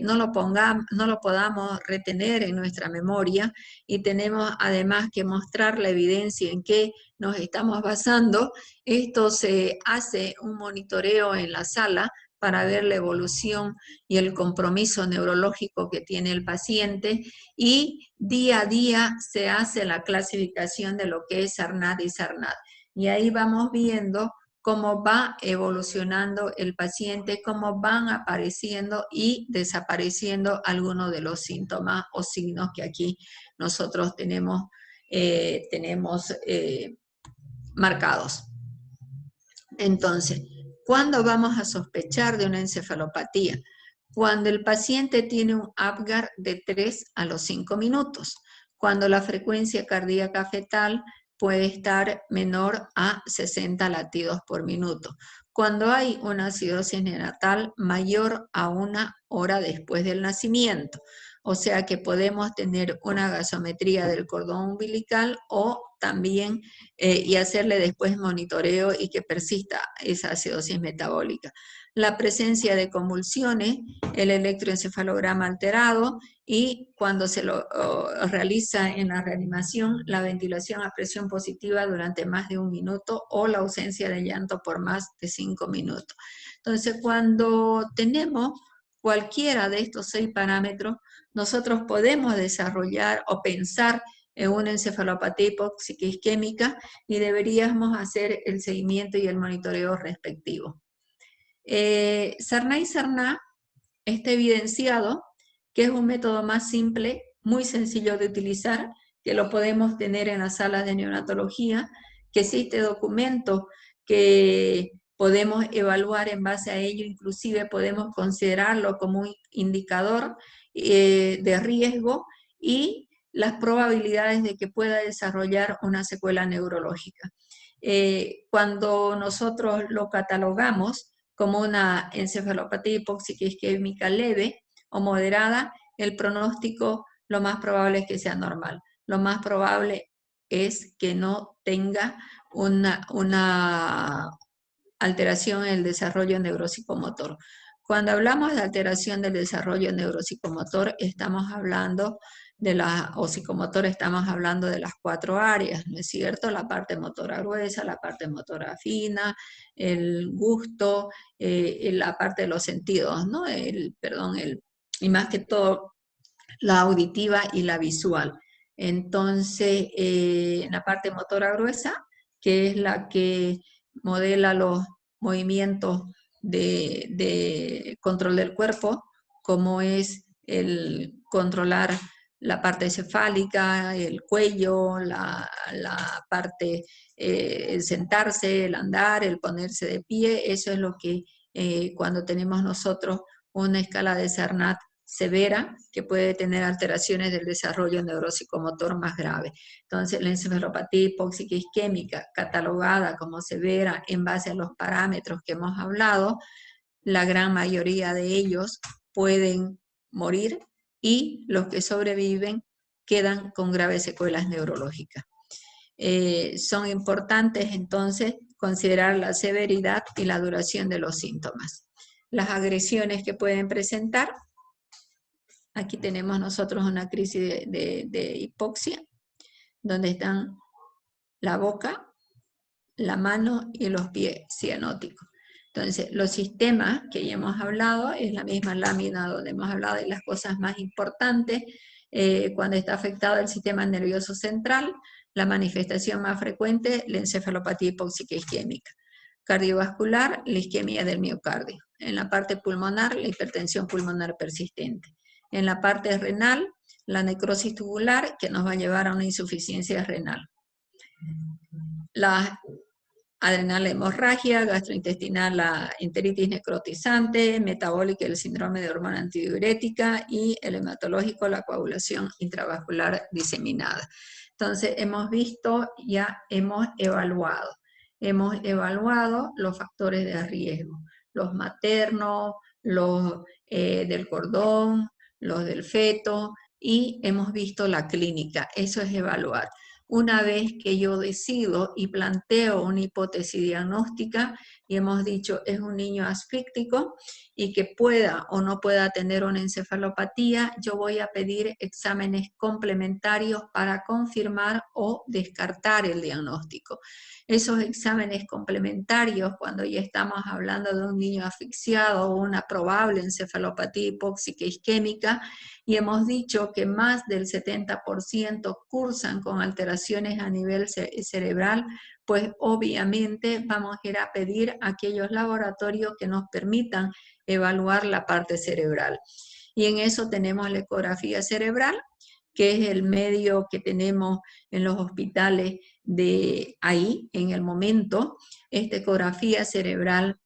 no lo podamos retener en nuestra memoria y tenemos además que mostrar la evidencia en que nos estamos basando, esto se hace un monitoreo en la sala para ver la evolución y el compromiso neurológico que tiene el paciente, y día a día se hace la clasificación de lo que es SARNAD y SARNAD. Y ahí vamos viendo cómo va evolucionando el paciente, cómo van apareciendo y desapareciendo algunos de los síntomas o signos que aquí nosotros tenemos marcados. Entonces, ¿cuándo vamos a sospechar de una encefalopatía? Cuando el paciente tiene un Apgar de 3 a los 5 minutos, cuando la frecuencia cardíaca fetal puede estar menor a 60 latidos por minuto, cuando hay una acidosis neonatal mayor a 1 hora después del nacimiento, o sea que podemos tener una gasometría del cordón umbilical o también y hacerle después monitoreo y que persista esa acidosis metabólica. La presencia de convulsiones, el electroencefalograma alterado y cuando se lo realiza en la reanimación, la ventilación a presión positiva durante más de 1 minuto o la ausencia de llanto por más de 5 minutos. Entonces, cuando tenemos cualquiera de estos 6 parámetros, nosotros podemos desarrollar o pensar en una encefalopatía hipóxica isquémica y deberíamos hacer el seguimiento y el monitoreo respectivo. SARNA y SARNA está evidenciado que es un método más simple, muy sencillo de utilizar, que lo podemos tener en las salas de neonatología, que existe documento que podemos evaluar en base a ello, inclusive podemos considerarlo como un indicador de riesgo y las probabilidades de que pueda desarrollar una secuela neurológica. Cuando nosotros lo catalogamos como una encefalopatía hipóxica isquémica leve o moderada, el pronóstico lo más probable es que sea normal. Lo más probable es que no tenga una alteración en el desarrollo neuropsicomotor. Cuando hablamos de alteración del desarrollo neuropsicomotor, estamos hablando de o psicomotor, estamos hablando de las 4 áreas, ¿no es cierto? La parte motora gruesa, la parte motora fina, el gusto, la parte de los sentidos, ¿no? Y más que todo, la auditiva y la visual. Entonces, la parte motora gruesa, que es la que modela los movimientos de control del cuerpo, como es el controlar la parte cefálica, el cuello, la parte, el sentarse, el andar, el ponerse de pie. Eso es lo que cuando tenemos nosotros una escala de SARNAT severa, que puede tener alteraciones del desarrollo neuropsicomotor más grave. Entonces, la encefalopatía hipóxica isquémica, catalogada como severa en base a los parámetros que hemos hablado, la gran mayoría de ellos pueden morir y los que sobreviven quedan con graves secuelas neurológicas. Son importantes entonces considerar la severidad y la duración de los síntomas. Las agresiones que pueden presentar. Aquí tenemos nosotros una crisis de hipoxia, donde están la boca, la mano y los pies cianóticos. Entonces, los sistemas que ya hemos hablado, es la misma lámina donde hemos hablado de las cosas más importantes. Cuando está afectado el sistema nervioso central, la manifestación más frecuente, la encefalopatía hipóxica isquémica. Cardiovascular, la isquemia del miocardio. En la parte pulmonar, la hipertensión pulmonar persistente. En la parte renal, la necrosis tubular, que nos va a llevar a una insuficiencia renal. La adrenal hemorragia, gastrointestinal, la enteritis necrotizante, metabólica, el síndrome de hormona antidiurética, y el hematológico, la coagulación intravascular diseminada. Entonces, hemos visto, ya hemos evaluado los factores de riesgo, los maternos, los del cordón, los del feto, y hemos visto la clínica. Eso es evaluar. Una vez que yo decido y planteo una hipótesis diagnóstica, y hemos dicho es un niño asfíctico y que pueda o no pueda tener una encefalopatía, yo voy a pedir exámenes complementarios para confirmar o descartar el diagnóstico. Esos exámenes complementarios, cuando ya estamos hablando de un niño asfixiado o una probable encefalopatía hipóxica isquémica, y hemos dicho que más del 70% cursan con alteraciones a nivel cerebral, pues obviamente vamos a ir a pedir aquellos laboratorios que nos permitan evaluar la parte cerebral. Y en eso tenemos la ecografía cerebral, que es el medio que tenemos en los hospitales de ahí, en el momento. Esta ecografía cerebral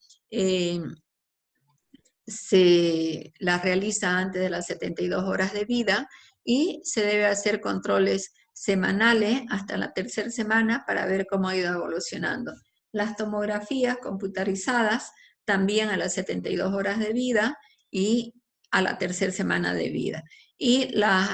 se la realiza antes de las 72 horas de vida y se debe hacer controles semanales hasta la tercera semana para ver cómo ha ido evolucionando. Las tomografías computarizadas también a las 72 horas de vida y a la tercera semana de vida. Y las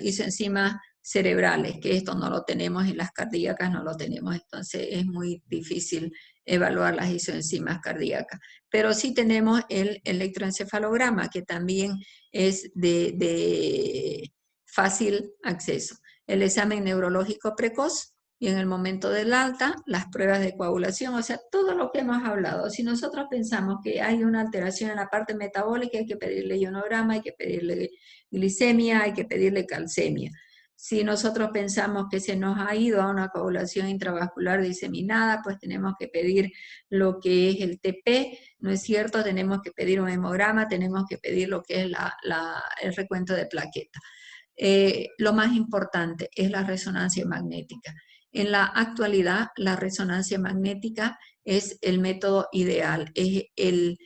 isoenzimas cerebrales, que esto no lo tenemos, y las cardíacas no lo tenemos, entonces es muy difícil evaluar las isoenzimas cardíacas. Pero sí tenemos el electroencefalograma, que también es de fácil acceso. El examen neurológico precoz y en el momento del alta, las pruebas de coagulación, o sea, todo lo que hemos hablado. Si nosotros pensamos que hay una alteración en la parte metabólica, hay que pedirle ionograma, hay que pedirle glicemia, hay que pedirle calcemia. Si nosotros pensamos que se nos ha ido a una coagulación intravascular diseminada, pues tenemos que pedir lo que es el TP, ¿no es cierto? Tenemos que pedir un hemograma, tenemos que pedir lo que es el recuento de plaquetas. Lo más importante es la resonancia magnética. En la actualidad, la resonancia magnética es el método ideal, es el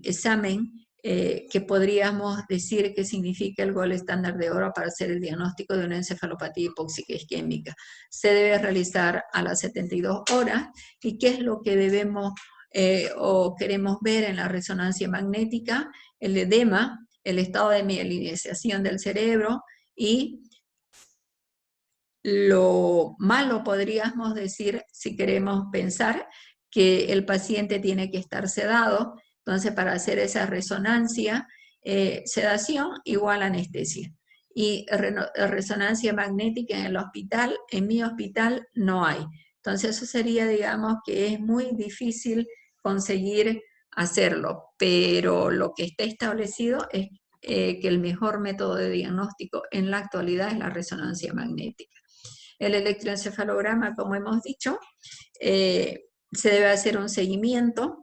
examen que podríamos decir que significa el gol estándar de oro para hacer el diagnóstico de una encefalopatía hipóxica isquémica. Se debe realizar a las 72 horas. ¿Y qué es lo que debemos o queremos ver en la resonancia magnética? El edema, el estado de mielinización del cerebro y lo malo podríamos decir, si queremos pensar, que el paciente tiene que estar sedado. Entonces, para hacer esa resonancia, sedación igual anestesia. Y resonancia magnética en el hospital, en mi hospital no hay. Entonces, eso sería, digamos, que es muy difícil conseguir hacerlo, pero lo que está establecido es que el mejor método de diagnóstico en la actualidad es la resonancia magnética. El electroencefalograma, como hemos dicho, se debe hacer un seguimiento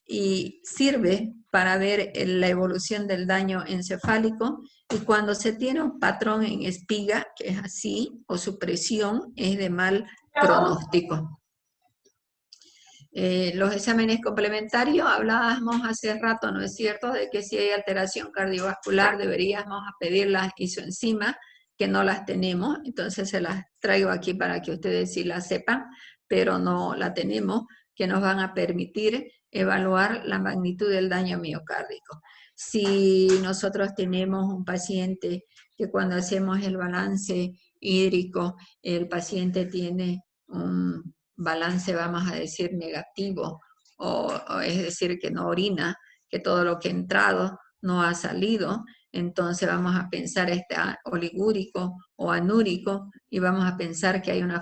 y sirve para ver la evolución del daño encefálico, y cuando se tiene un patrón en espiga, que es así, o supresión, es de mal pronóstico. Los exámenes complementarios, hablábamos hace rato, ¿no es cierto?, de que si hay alteración cardiovascular deberíamos pedir las isoenzimas, que no las tenemos, entonces se las traigo aquí para que ustedes sí las sepan, pero no la tenemos, que nos van a permitir evaluar la magnitud del daño miocárdico. Si nosotros tenemos un paciente que cuando hacemos el balance hídrico, el paciente tiene un balance, vamos a decir, negativo, o es decir, que no orina, que todo lo que ha entrado no ha salido, entonces vamos a pensar oligúrico o anúrico y vamos a pensar que hay una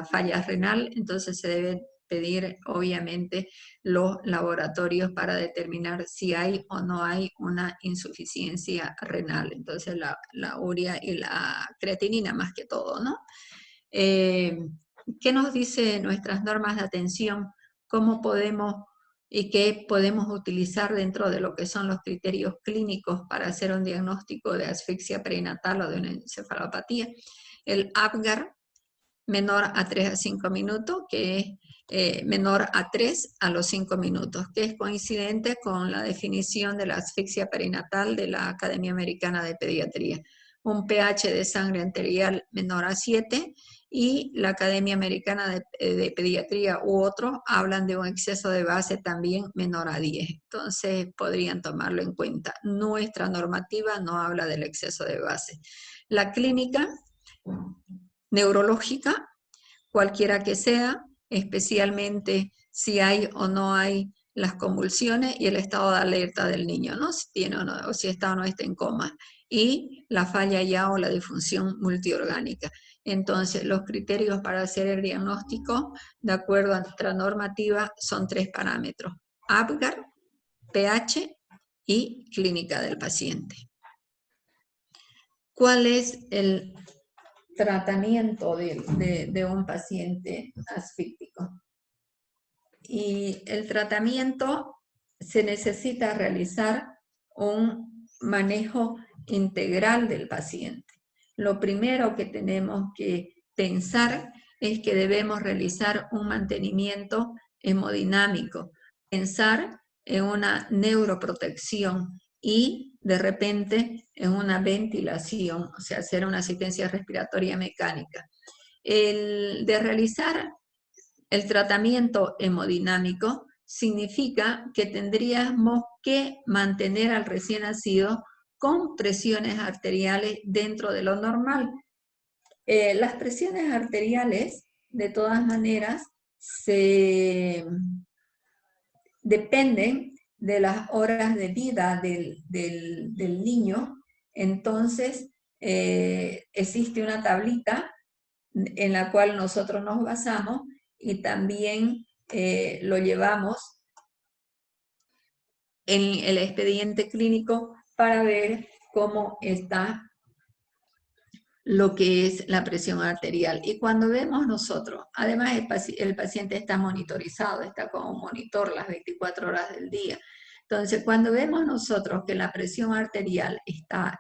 falla renal, entonces se debe pedir obviamente los laboratorios para determinar si hay o no hay una insuficiencia renal, entonces la urea y la creatinina más que todo, ¿no? ¿Qué nos dice nuestras normas de atención? ¿Cómo podemos y qué podemos utilizar dentro de lo que son los criterios clínicos para hacer un diagnóstico de asfixia perinatal o de una encefalopatía? El APGAR, menor a 3 a 5 minutos, que es menor a 3 a los 5 minutos, que es coincidente con la definición de la asfixia perinatal de la Academia Americana de Pediatría. Un pH de sangre arterial menor a 7, y la Academia Americana de Pediatría u otros hablan de un exceso de base también menor a 10. Entonces podrían tomarlo en cuenta. Nuestra normativa no habla del exceso de base. La clínica neurológica, cualquiera que sea, especialmente si hay o no hay las convulsiones y el estado de alerta del niño, ¿no? Si tiene o no, o si está o no está en coma, y la falla ya o la disfunción multiorgánica. Entonces, los criterios para hacer el diagnóstico, de acuerdo a nuestra normativa, son 3 parámetros: APGAR, pH y clínica del paciente. ¿Cuál es el tratamiento de un paciente asfíctico? Y el tratamiento se necesita realizar un manejo integral del paciente. Lo primero que tenemos que pensar es que debemos realizar un mantenimiento hemodinámico, pensar en una neuroprotección y de repente en una ventilación, o sea, hacer una asistencia respiratoria mecánica. De realizar el tratamiento hemodinámico significa que tendríamos que mantener al recién nacido con presiones arteriales dentro de lo normal. Las presiones arteriales, de todas maneras, dependen de las horas de vida del niño. Entonces, existe una tablita en la cual nosotros nos basamos y también lo llevamos en el expediente clínico para ver cómo está lo que es la presión arterial. Y cuando vemos nosotros, además el paciente está monitorizado, está con un monitor las 24 horas del día. Entonces, cuando vemos nosotros que la presión arterial está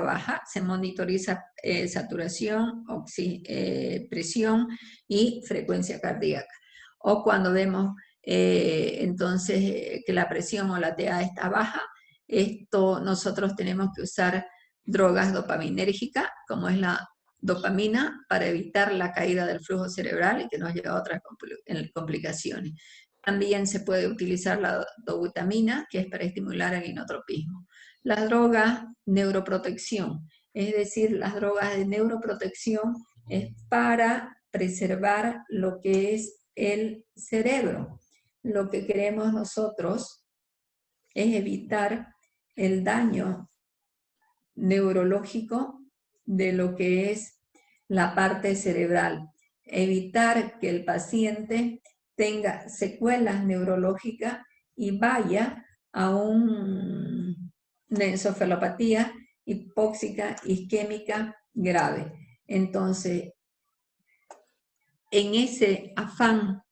baja, se monitoriza saturación, presión y frecuencia cardíaca. O cuando vemos entonces que la presión o la TA está baja, nosotros tenemos que usar drogas dopaminérgicas, como es la dopamina, para evitar la caída del flujo cerebral y que nos lleva a otras complicaciones. También se puede utilizar la dobutamina, que es para estimular el inotropismo. Las drogas neuroprotección, es decir, las drogas de neuroprotección es para preservar lo que es el cerebro. Lo que queremos nosotros es evitar el daño neurológico de lo que es la parte cerebral, evitar que el paciente tenga secuelas neurológicas y vaya a una encefalopatía hipóxica isquémica grave. Entonces, en ese afán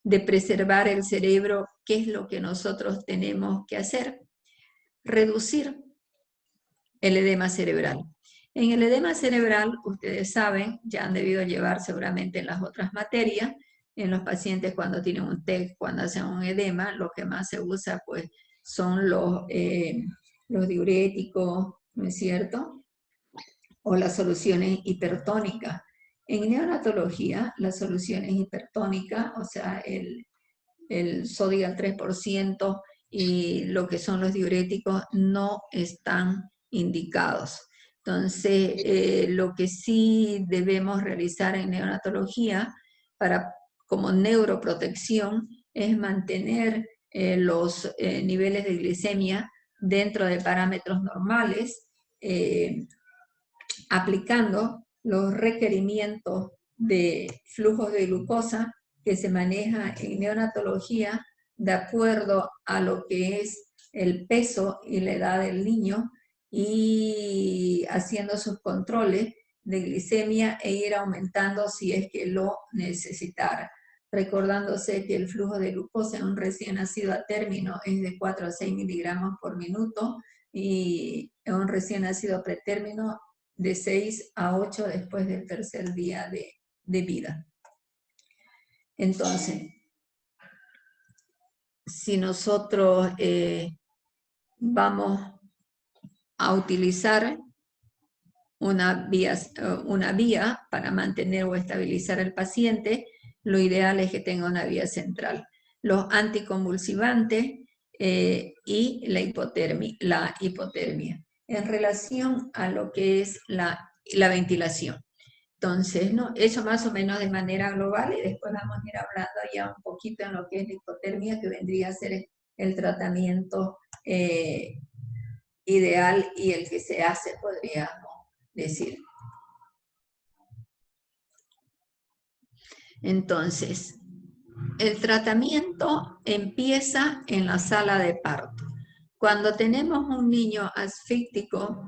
de preservar el cerebro, ¿qué es lo que nosotros tenemos que hacer? Reducir el edema cerebral. En el edema cerebral, ustedes saben, ya han debido llevar seguramente en las otras materias, en los pacientes cuando tienen un TEC, cuando hacen un edema, lo que más se usa pues son los diuréticos, ¿no es cierto? O las soluciones hipertónicas. En neonatología, las soluciones hipertónicas, o sea, el sodio al 3% y lo que son los diuréticos no están indicados. Entonces, lo que sí debemos realizar en neonatología como neuroprotección es mantener los niveles de glicemia dentro de parámetros normales, aplicando los requerimientos de flujos de glucosa que se maneja en neonatología de acuerdo a lo que es el peso y la edad del niño y haciendo sus controles de glicemia e ir aumentando si es que lo necesitara. Recordándose que el flujo de glucosa en un recién nacido a término es de 4 a 6 miligramos por minuto y en un recién nacido a pretérmino de 6 a 8 después del tercer día de vida. Entonces, si nosotros vamos a utilizar una vía para mantener o estabilizar al paciente, lo ideal es que tenga una vía central. Los anticonvulsivantes y la hipotermia. En relación a lo que es la ventilación. Entonces, ¿no? Eso más o menos de manera global, y después vamos a ir hablando ya un poquito en lo que es la hipotermia, que vendría a ser el tratamiento ideal y el que se hace, podríamos decir. Entonces, el tratamiento empieza en la sala de parto. Cuando tenemos un niño asfíctico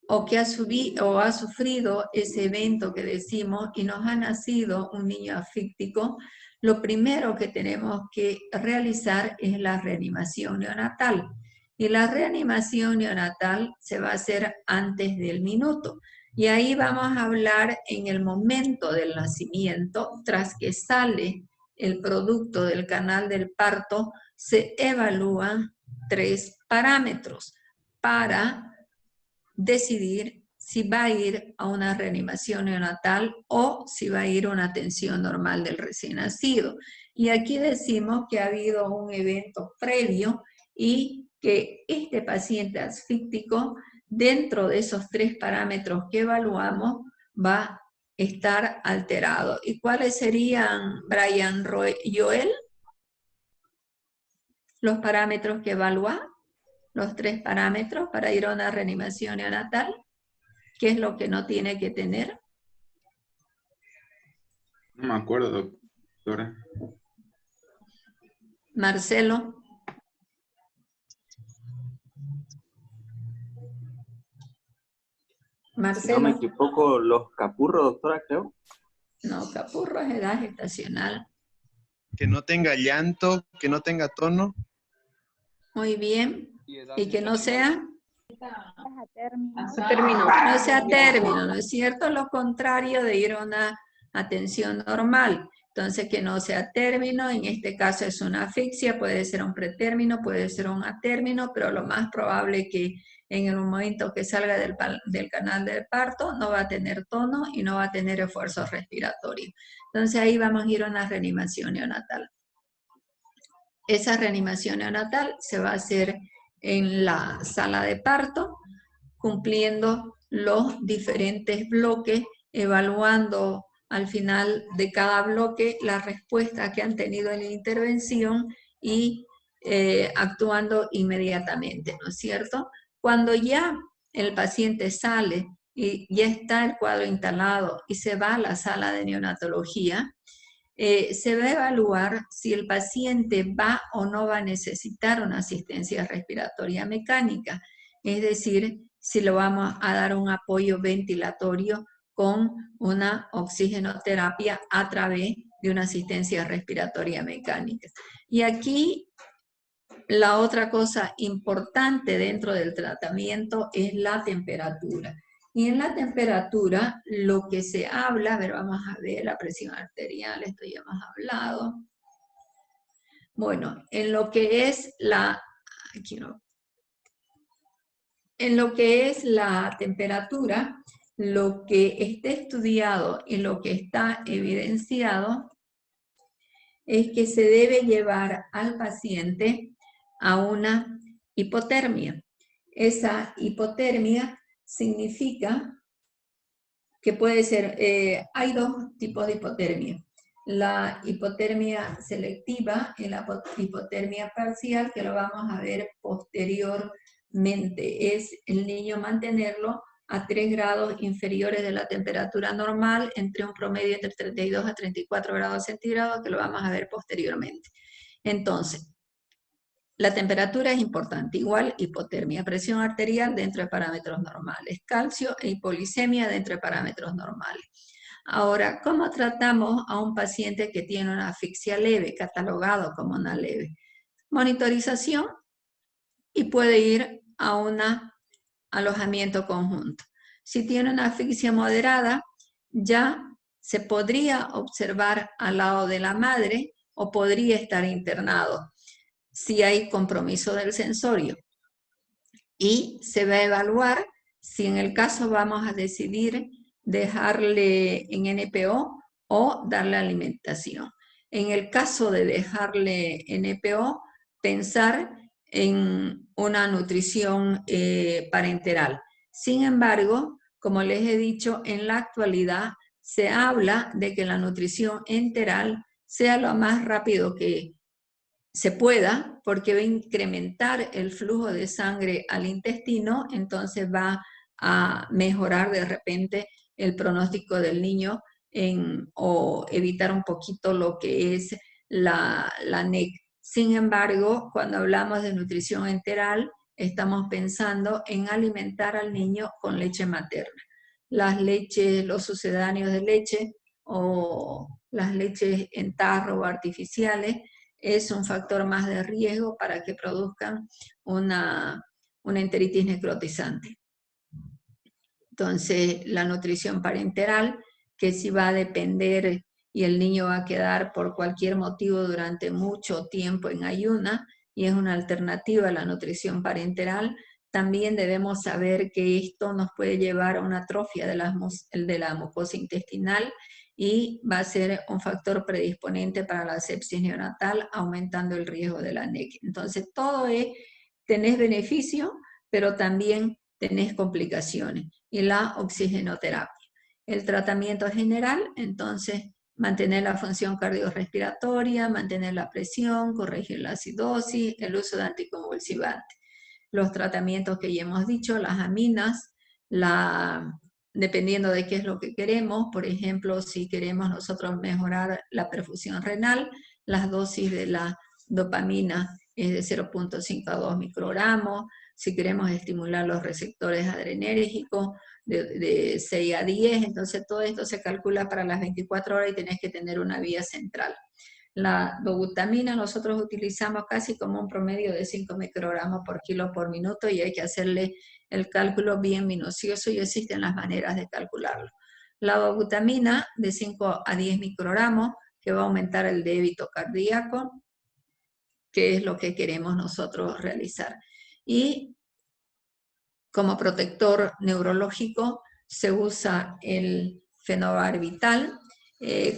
o que ha sufrido ese evento que decimos y nos ha nacido un niño asfíctico, lo primero que tenemos que realizar es la reanimación neonatal. Y la reanimación neonatal se va a hacer antes del minuto. Y ahí vamos a hablar en el momento del nacimiento, tras que sale el producto del canal del parto, se evalúan 3 parámetros para decidir si va a ir a una reanimación neonatal o si va a ir a una atención normal del recién nacido. Y aquí decimos que ha habido un evento previo y que este paciente asfíctico, dentro de esos 3 parámetros que evaluamos, va a estar alterado. ¿Y cuáles serían, Brian Joel? Los parámetros que evalúa, los 3 parámetros para ir a una reanimación neonatal. ¿Qué es lo que no tiene que tener? No me acuerdo, doctora. Marcelo. Marcelo. Si no me equivoco, los capurros, doctora, creo. No, capurro es edad gestacional. Que no tenga llanto, que no tenga tono. Muy bien. Y que no sea... Término. No sea término, ¿no es cierto? Lo contrario de ir a una atención normal. Entonces, que no sea término, en este caso es una asfixia, puede ser un pretérmino, puede ser un atérmino, pero lo más probable es que en el momento que salga del canal del parto no va a tener tono y no va a tener esfuerzo respiratorio. Entonces, ahí vamos a ir a una reanimación neonatal. Esa reanimación neonatal se va a hacer en la sala de parto, cumpliendo los diferentes bloques, evaluando al final de cada bloque la respuesta que han tenido en la intervención y actuando inmediatamente, ¿no es cierto? Cuando ya el paciente sale y ya está el cuadro instalado y se va a la sala de neonatología, se va a evaluar si el paciente va o no va a necesitar una asistencia respiratoria mecánica, es decir, si lo vamos a dar un apoyo ventilatorio con una oxigenoterapia a través de una asistencia respiratoria mecánica. Y aquí la otra cosa importante dentro del tratamiento es la temperatura. Y en la temperatura, lo que se habla, a ver, vamos a ver la presión arterial, esto ya hemos hablado. Bueno, en lo que es la, aquí no. En lo que es la temperatura, lo que está estudiado y lo que está evidenciado es que se debe llevar al paciente a una hipotermia. Esa hipotermia significa que puede ser, hay 2 tipos de hipotermia. La hipotermia selectiva y la hipotermia parcial, que lo vamos a ver posteriormente. Es el niño mantenerlo a 3 grados inferiores de la temperatura normal, entre un promedio entre 32 a 34 grados centígrados, que lo vamos a ver posteriormente. Entonces, la temperatura es importante, igual hipotermia, presión arterial dentro de parámetros normales, calcio e hipoglicemia dentro de parámetros normales. Ahora, ¿cómo tratamos a un paciente que tiene una asfixia leve, catalogado como una leve? Monitorización y puede ir a un alojamiento conjunto. Si tiene una asfixia moderada, ya se podría observar al lado de la madre o podría estar internado si hay compromiso del sensorio. Y se va a evaluar si en el caso vamos a decidir dejarle en NPO o darle alimentación. En el caso de dejarle NPO, pensar en una nutrición parenteral. Sin embargo, como les he dicho, en la actualidad se habla de que la nutrición enteral sea lo más rápido que se pueda, porque va a incrementar el flujo de sangre al intestino, entonces va a mejorar de repente el pronóstico del niño o evitar un poquito lo que es la NEC. Sin embargo, cuando hablamos de nutrición enteral, estamos pensando en alimentar al niño con leche materna. Las leches, los sucedáneos de leche o las leches en tarro o artificiales es un factor más de riesgo para que produzcan una enteritis necrotizante. Entonces, la nutrición parenteral, que sí va a depender y el niño va a quedar por cualquier motivo durante mucho tiempo en ayuna, y es una alternativa a la nutrición parenteral, también debemos saber que esto nos puede llevar a una atrofia de la mucosa intestinal y va a ser un factor predisponente para la sepsis neonatal, aumentando el riesgo de la NEC. Entonces, todo tenés beneficio, pero también tenés complicaciones. Y la oxigenoterapia. El tratamiento general, entonces, mantener la función cardiorrespiratoria, mantener la presión, corregir la acidosis, el uso de anticonvulsivantes. Los tratamientos que ya hemos dicho, las aminas, dependiendo de qué es lo que queremos, por ejemplo, si queremos nosotros mejorar la perfusión renal, las dosis de la dopamina es de 0.5 a 2 microgramos, si queremos estimular los receptores adrenérgicos, de 6 a 10, entonces todo esto se calcula para las 24 horas y tenés que tener una vía central. La dobutamina nosotros utilizamos casi como un promedio de 5 microgramos por kilo por minuto y hay que hacerle el cálculo bien minucioso y existen las maneras de calcularlo. La dobutamina de 5 a 10 microgramos que va a aumentar el débito cardíaco, que es lo que queremos nosotros realizar. Y como protector neurológico se usa el fenobarbital.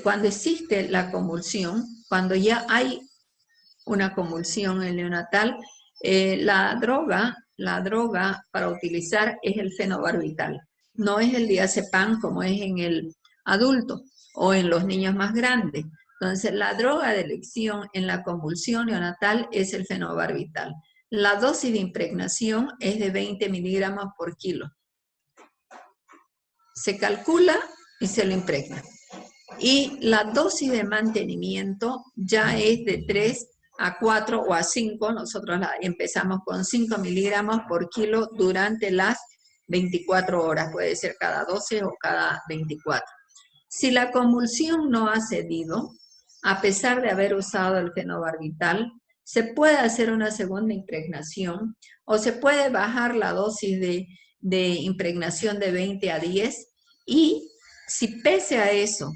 Cuando existe la convulsión, cuando ya hay una convulsión en el neonatal, la droga para utilizar es el fenobarbital. No es el diazepam como es en el adulto o en los niños más grandes. Entonces, la droga de elección en la convulsión neonatal es el fenobarbital. La dosis de impregnación es de 20 miligramos por kilo. Se calcula y se lo impregna. Y la dosis de mantenimiento ya es de 3 a 4 o a 5. Nosotros empezamos con 5 miligramos por kilo durante las 24 horas. Puede ser cada 12 o cada 24. Si la convulsión no ha cedido, a pesar de haber usado el fenobarbital, se puede hacer una segunda impregnación o se puede bajar la dosis de impregnación de 20 a 10 y si pese a eso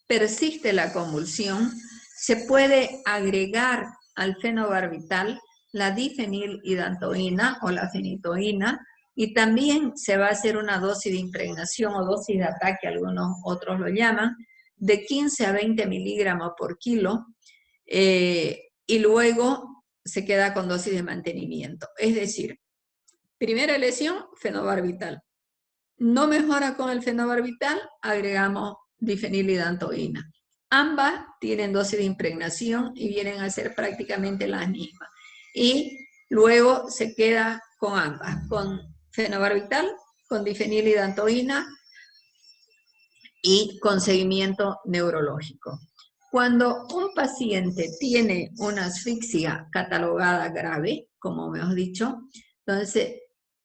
persiste la convulsión, se puede agregar al fenobarbital la difenilidantoína o la fenitoína y también se va a hacer una dosis de impregnación o dosis de ataque, algunos otros lo llaman, de 15 a 20 miligramos por kilo, y luego se queda con dosis de mantenimiento. Es decir, primera lesión, fenobarbital. No mejora con el fenobarbital, agregamos difenilidantoína. Ambas tienen dosis de impregnación y vienen a ser prácticamente las mismas. Y luego se queda con ambas, con fenobarbital, con difenilidantoína y con seguimiento neurológico. Cuando un paciente tiene una asfixia catalogada grave, como hemos dicho, entonces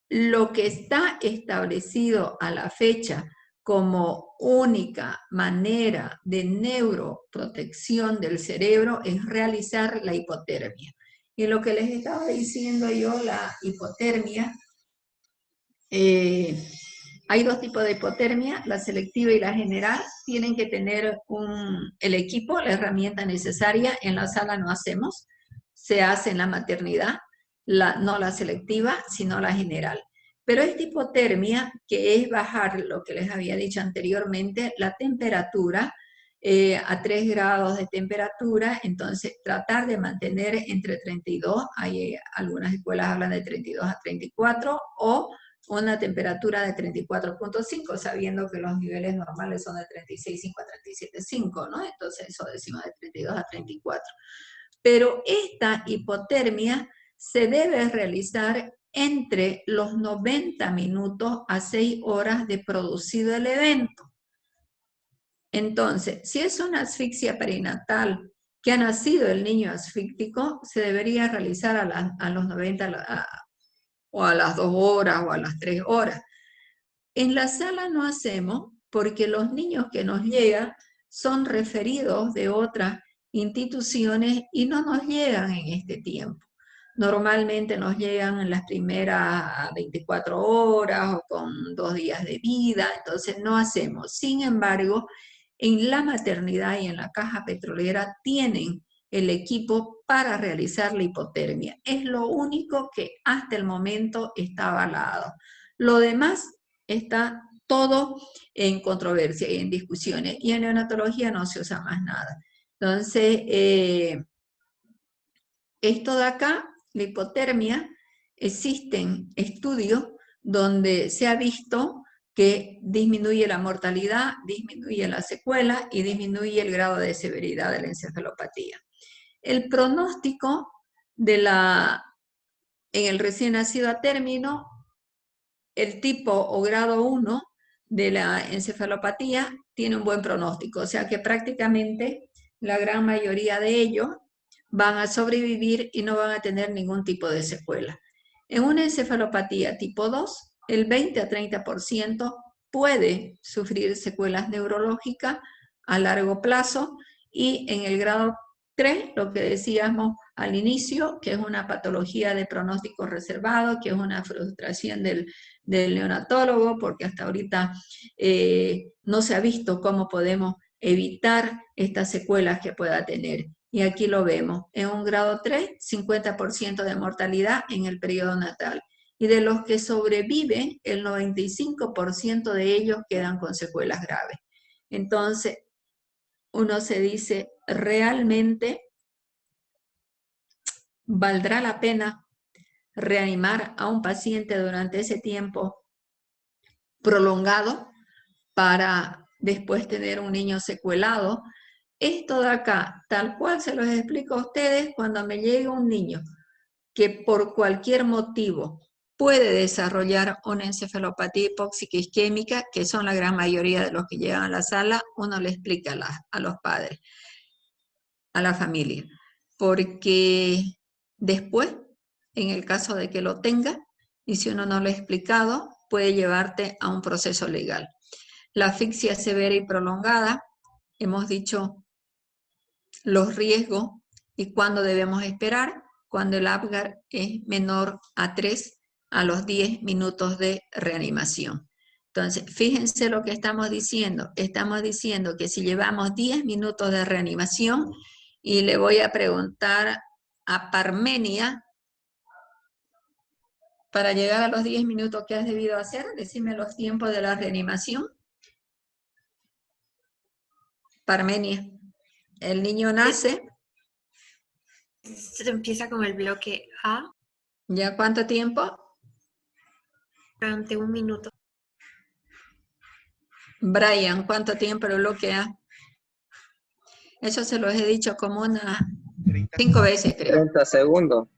lo que está establecido a la fecha como única manera de neuroprotección del cerebro es realizar la hipotermia. Y lo que les estaba diciendo yo, la hipotermia, hay dos tipos de hipotermia, la selectiva y la general. Tienen que tener el equipo, la herramienta necesaria. En la sala no hacemos, se hace en la maternidad, no la selectiva, sino la general. Pero esta hipotermia, que es bajar lo que les había dicho anteriormente, la temperatura a 3 grados de temperatura, entonces tratar de mantener entre 32, hay algunas escuelas hablan de 32 a 34, o una temperatura de 34.5, sabiendo que los niveles normales son de 36.5 a 37.5, ¿no? Entonces eso decimos de 32 a 34. Pero esta hipotermia se debe realizar entre los 90 minutos a 6 horas de producido el evento. Entonces, si es una asfixia perinatal que ha nacido el niño asfíctico, se debería realizar a los 90 o a las 2 horas o a las 3 horas. En la sala no hacemos porque los niños que nos llegan son referidos de otras instituciones y no nos llegan en este tiempo. Normalmente nos llegan en las primeras 24 horas o con 2 días de vida, entonces no hacemos. Sin embargo, en la maternidad y en la caja petrolera tienen el equipo para realizar la hipotermia. Es lo único que hasta el momento está avalado. Lo demás está todo en controversia y en discusiones. Y en neonatología no se usa más nada. Entonces, esto de acá, la hipotermia, existen estudios donde se ha visto que disminuye la mortalidad, disminuye la secuela y disminuye el grado de severidad de la encefalopatía. El pronóstico en el recién nacido a término, el tipo o grado 1 de la encefalopatía tiene un buen pronóstico, o sea que prácticamente la gran mayoría de ellos van a sobrevivir y no van a tener ningún tipo de secuela. En una encefalopatía tipo 2, el 20 a 30% puede sufrir secuelas neurológicas a largo plazo, y en el grado 3, lo que decíamos al inicio, que es una patología de pronóstico reservado, que es una frustración del neonatólogo, porque hasta ahorita no se ha visto cómo podemos evitar estas secuelas que pueda tener. Y aquí lo vemos, en un grado 3, 50% de mortalidad en el periodo natal. Y de los que sobreviven, el 95% de ellos quedan con secuelas graves. Entonces, uno se dice, ¿realmente valdrá la pena reanimar a un paciente durante ese tiempo prolongado para después tener un niño secuelado? Esto de acá, tal cual se los explico a ustedes, cuando me llega un niño que por cualquier motivo puede desarrollar una encefalopatía hipóxica isquémica, que son la gran mayoría de los que llegan a la sala, uno le explica a los padres, a la familia, porque después, en el caso de que lo tenga, y si uno no lo ha explicado, puede llevarte a un proceso legal. La asfixia severa y prolongada, hemos dicho los riesgos y cuándo debemos esperar, cuando el Apgar es menor a 3 a los 10 minutos de reanimación. Entonces, fíjense lo que estamos diciendo. Estamos diciendo que si llevamos 10 minutos de reanimación, y le voy a preguntar a Parmenia, para llegar a los 10 minutos que has debido hacer, decime los tiempos de la reanimación. Parmenia, el niño nace. Se empieza con el bloque A. ¿Ya cuánto tiempo? Durante 1 minuto. Brian, ¿cuánto tiempo el bloque A? Eso se los he dicho como unas 5 veces, creo. 30 segundos.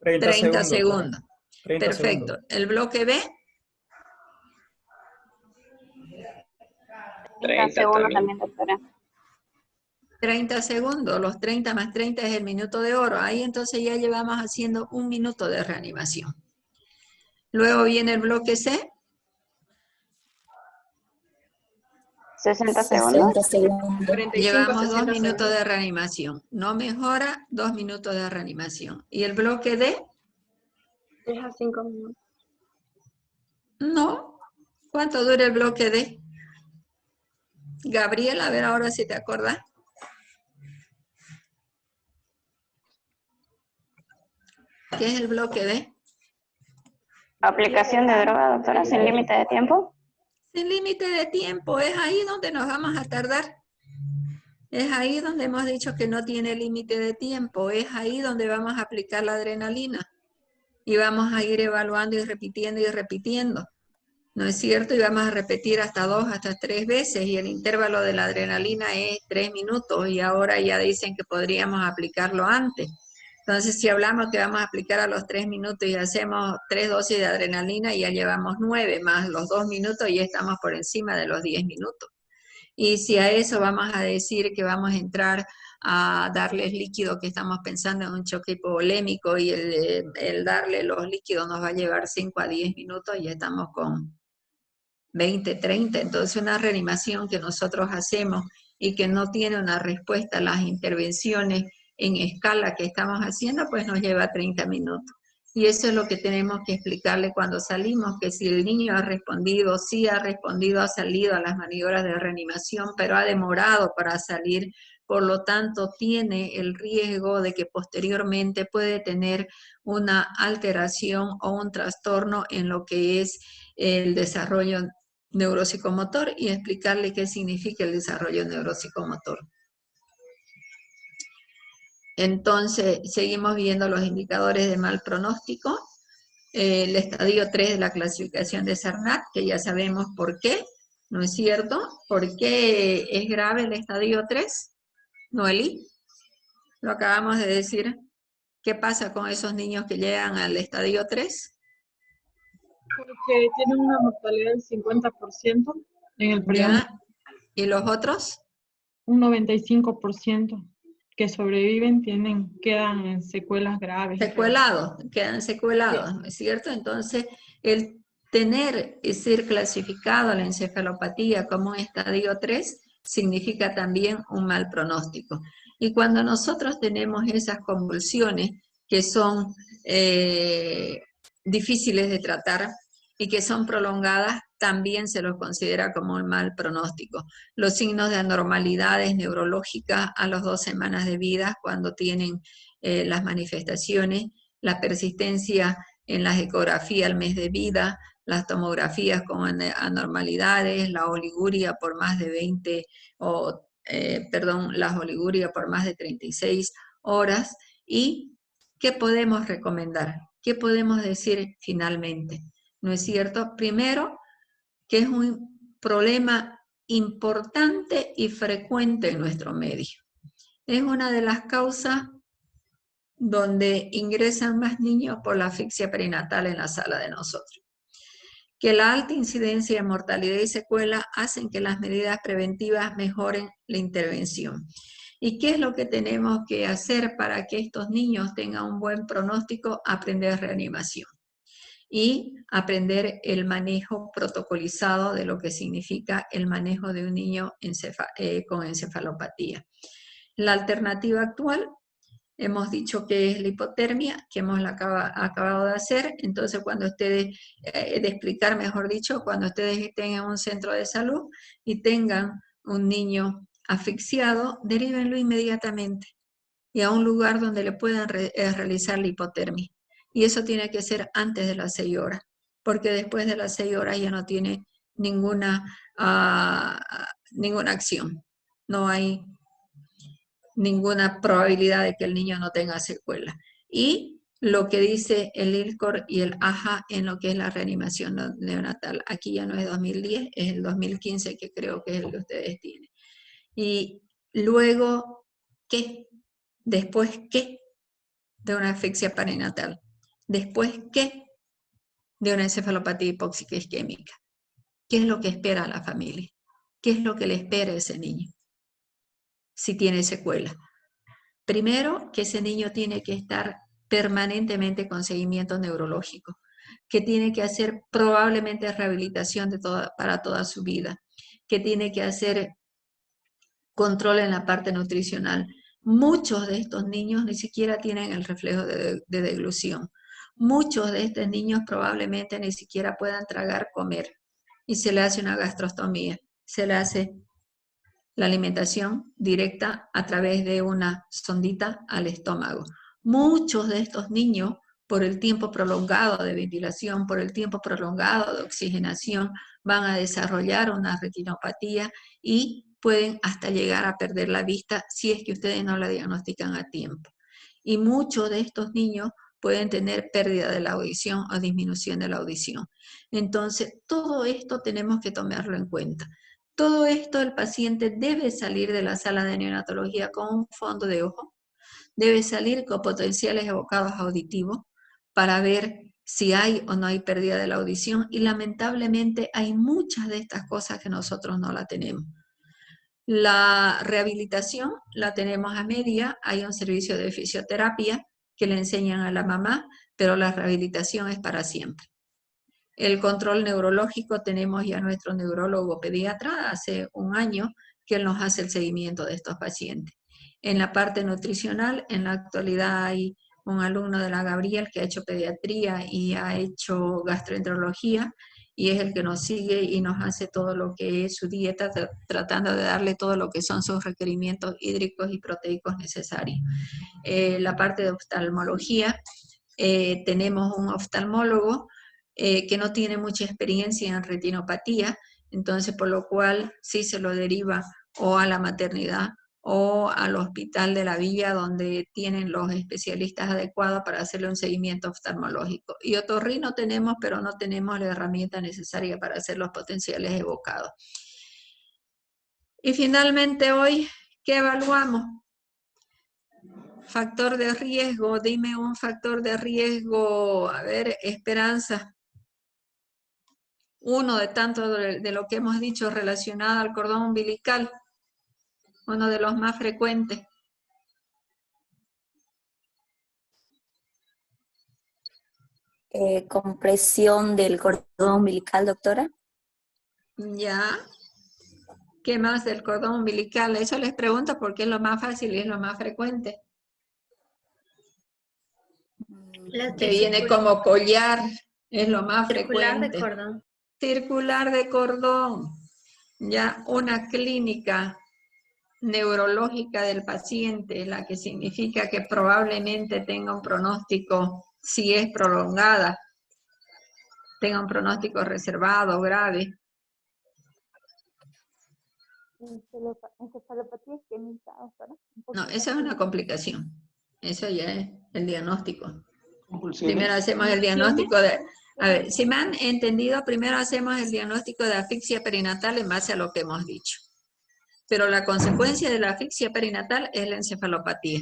30 segundos. Perfecto. ¿El bloque B? 30 segundos también, doctora. 30 segundos, los 30 más 30 es el minuto de oro. Ahí entonces ya llevamos haciendo 1 minuto de reanimación. Luego viene el bloque C. 60 segundos. 60 segundos. Llevamos 2 minutos de reanimación. No mejora, 2 minutos de reanimación. ¿Y el bloque D? Es a 5 minutos. No. ¿Cuánto dura el bloque D? Gabriel, a ver ahora si te acuerdas. ¿Qué es el bloque D? Aplicación de droga, doctora, sin límite de tiempo. Sin límite de tiempo, es ahí donde nos vamos a tardar. Es ahí donde hemos dicho que no tiene límite de tiempo, es ahí donde vamos a aplicar la adrenalina. Y vamos a ir evaluando y repitiendo y repitiendo. ¿no es cierto? Y vamos a repetir hasta 2, hasta 3 veces, y el intervalo de la adrenalina es 3 minutos, y ahora ya dicen que podríamos aplicarlo antes. Entonces, si hablamos que vamos a aplicar a los 3 minutos y hacemos 3 dosis de adrenalina, ya llevamos 9, más los 2 minutos, y ya estamos por encima de los 10 minutos. Y si a eso vamos a decir que vamos a entrar a darles líquido, que estamos pensando en un choque hipovolémico, y el darle los líquidos nos va a llevar 5 a 10 minutos, y ya estamos con 20, 30. Entonces, una reanimación que nosotros hacemos y que no tiene una respuesta a las intervenciones en escala que estamos haciendo, pues nos lleva 30 minutos. Y eso es lo que tenemos que explicarle cuando salimos, que si el niño ha respondido, sí ha respondido, ha salido a las maniobras de reanimación, pero ha demorado para salir, por lo tanto tiene el riesgo de que posteriormente puede tener una alteración o un trastorno en lo que es el desarrollo neuropsicomotor, y explicarle qué significa el desarrollo neuropsicomotor. Entonces, seguimos viendo los indicadores de mal pronóstico. El estadio 3 de la clasificación de Sarnat, que ya sabemos por qué, ¿no es cierto? ¿Por qué es grave el estadio 3? Noelí, lo acabamos de decir. ¿Qué pasa con esos niños que llegan al estadio 3? Porque tienen una mortalidad del 50% en el periodo. ¿Y los otros? Un 95% que sobreviven quedan en secuelas graves. Secuelados, quedan secuelados, ¿no es cierto? Entonces, el tener y ser clasificado a la encefalopatía como estadio 3 significa también un mal pronóstico. Y cuando nosotros tenemos esas convulsiones que son difíciles de tratar y que son prolongadas, también se los considera como un mal pronóstico. Los signos de anormalidades neurológicas a las 2 semanas de vida, cuando tienen las manifestaciones, la persistencia en las ecografías al mes de vida, las tomografías con anormalidades, la oliguria por más de 20, las oliguria por más de 36 horas. ¿Y qué podemos recomendar? ¿Qué podemos decir finalmente? ¿No es cierto? Primero, que es un problema importante y frecuente en nuestro medio. Es una de las causas donde ingresan más niños por la asfixia perinatal en la sala de nosotros. Que la alta incidencia de mortalidad y secuela hacen que las medidas preventivas mejoren la intervención. ¿Y qué es lo que tenemos que hacer para que estos niños tengan un buen pronóstico? Aprender reanimación y aprender el manejo protocolizado de lo que significa el manejo de un niño con encefalopatía. La alternativa actual, hemos dicho que es la hipotermia, que hemos acabado de hacer. Entonces, cuando ustedes, de explicar mejor dicho, cuando ustedes estén en un centro de salud y tengan un niño asfixiado, derívenlo inmediatamente y a un lugar donde le puedan realizar la hipotermia. Y eso tiene que ser antes de las 6 horas, porque después de las 6 horas ya no tiene ninguna acción. No hay ninguna probabilidad de que el niño no tenga secuela. Y lo que dice el ILCOR y el AJA en lo que es la reanimación neonatal. Aquí ya no es 2010, es el 2015, que creo que es el que ustedes tienen. Y luego, ¿qué? Después, ¿qué? De una asfixia perinatal. Después, ¿qué? De una encefalopatía hipóxica isquémica. ¿Qué es lo que espera la familia? ¿Qué es lo que le espera a ese niño si tiene secuela? Primero, que ese niño tiene que estar permanentemente con seguimiento neurológico, que tiene que hacer probablemente rehabilitación para toda su vida, que tiene que hacer control en la parte nutricional. Muchos de estos niños ni siquiera tienen el reflejo de deglución. Muchos de estos niños probablemente ni siquiera puedan tragar, comer, y se le hace una gastrostomía, se le hace la alimentación directa a través de una sondita al estómago. Muchos de estos niños, por el tiempo prolongado de ventilación, por el tiempo prolongado de oxigenación, van a desarrollar una retinopatía y pueden hasta llegar a perder la vista si es que ustedes no la diagnostican a tiempo. Y muchos de estos niños pueden tener pérdida de la audición o disminución de la audición. Entonces, todo esto tenemos que tomarlo en cuenta. Todo esto el paciente debe salir de la sala de neonatología con un fondo de ojo, debe salir con potenciales evocados auditivos para ver si hay o no hay pérdida de la audición, y lamentablemente hay muchas de estas cosas que nosotros no la tenemos. La rehabilitación la tenemos a media, hay un servicio de fisioterapia que le enseñan a la mamá, pero la rehabilitación es para siempre. El control neurológico tenemos ya nuestro neurólogo pediatra hace un año que él nos hace el seguimiento de estos pacientes. En la parte nutricional, en la actualidad hay un alumno de la Gabriel que ha hecho pediatría y ha hecho gastroenterología, y es el que nos sigue y nos hace todo lo que es su dieta, tratando de darle todo lo que son sus requerimientos hídricos y proteicos necesarios. La parte de oftalmología, tenemos un oftalmólogo que no tiene mucha experiencia en retinopatía, entonces por lo cual sí se lo deriva o a la maternidad o al hospital de la villa, donde tienen los especialistas adecuados para hacerle un seguimiento oftalmológico. Y otorrino tenemos, pero no tenemos la herramienta necesaria para hacer los potenciales evocados. Y finalmente hoy, ¿qué evaluamos? Factor de riesgo, dime un factor de riesgo, a ver, Esperanza. Uno de tanto de lo que hemos dicho relacionado al cordón umbilical, uno de los más frecuentes. Compresión del cordón umbilical, doctora. Ya. ¿Qué más del cordón umbilical? Eso les pregunto porque es lo más fácil y es lo más frecuente. Que viene como collar, es lo más frecuente. Circular de cordón. Circular de cordón. Ya, una clínica neurológica del paciente, la que significa que probablemente tenga un pronóstico, si es prolongada, tenga un pronóstico reservado, grave. Encefalopatía isquémica, doctora. No, esa es una complicación. Eso ya es el diagnóstico. Convulsiones. Primero hacemos el diagnóstico de... A ver, si me han entendido, primero hacemos el diagnóstico de asfixia perinatal en base a lo que hemos dicho. Pero la consecuencia de la asfixia perinatal es la encefalopatía.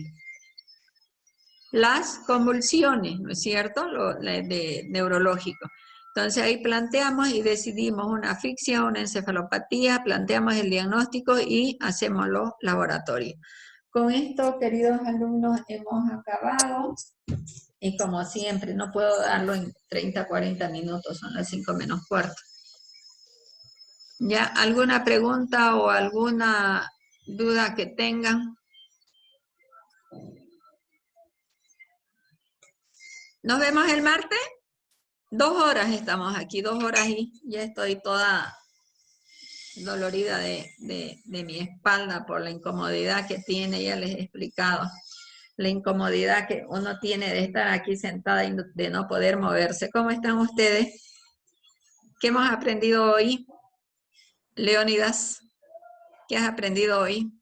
Las convulsiones, ¿no es cierto? De neurológico. Entonces ahí planteamos y decidimos una asfixia, una encefalopatía, planteamos el diagnóstico y hacemos los laboratorios. Con esto, queridos alumnos, hemos acabado. Y como siempre, no puedo darlo en 30, 40 minutos, son las 5 menos cuarto. ¿Ya? ¿Alguna pregunta o alguna duda que tengan? ¿Nos vemos el martes? 2 horas estamos aquí, 2 horas y ya estoy toda dolorida de mi espalda por la incomodidad que tiene, ya les he explicado. La incomodidad que uno tiene de estar aquí sentada y de no poder moverse. ¿Cómo están ustedes? ¿Qué hemos aprendido hoy? Leónidas, ¿qué has aprendido hoy?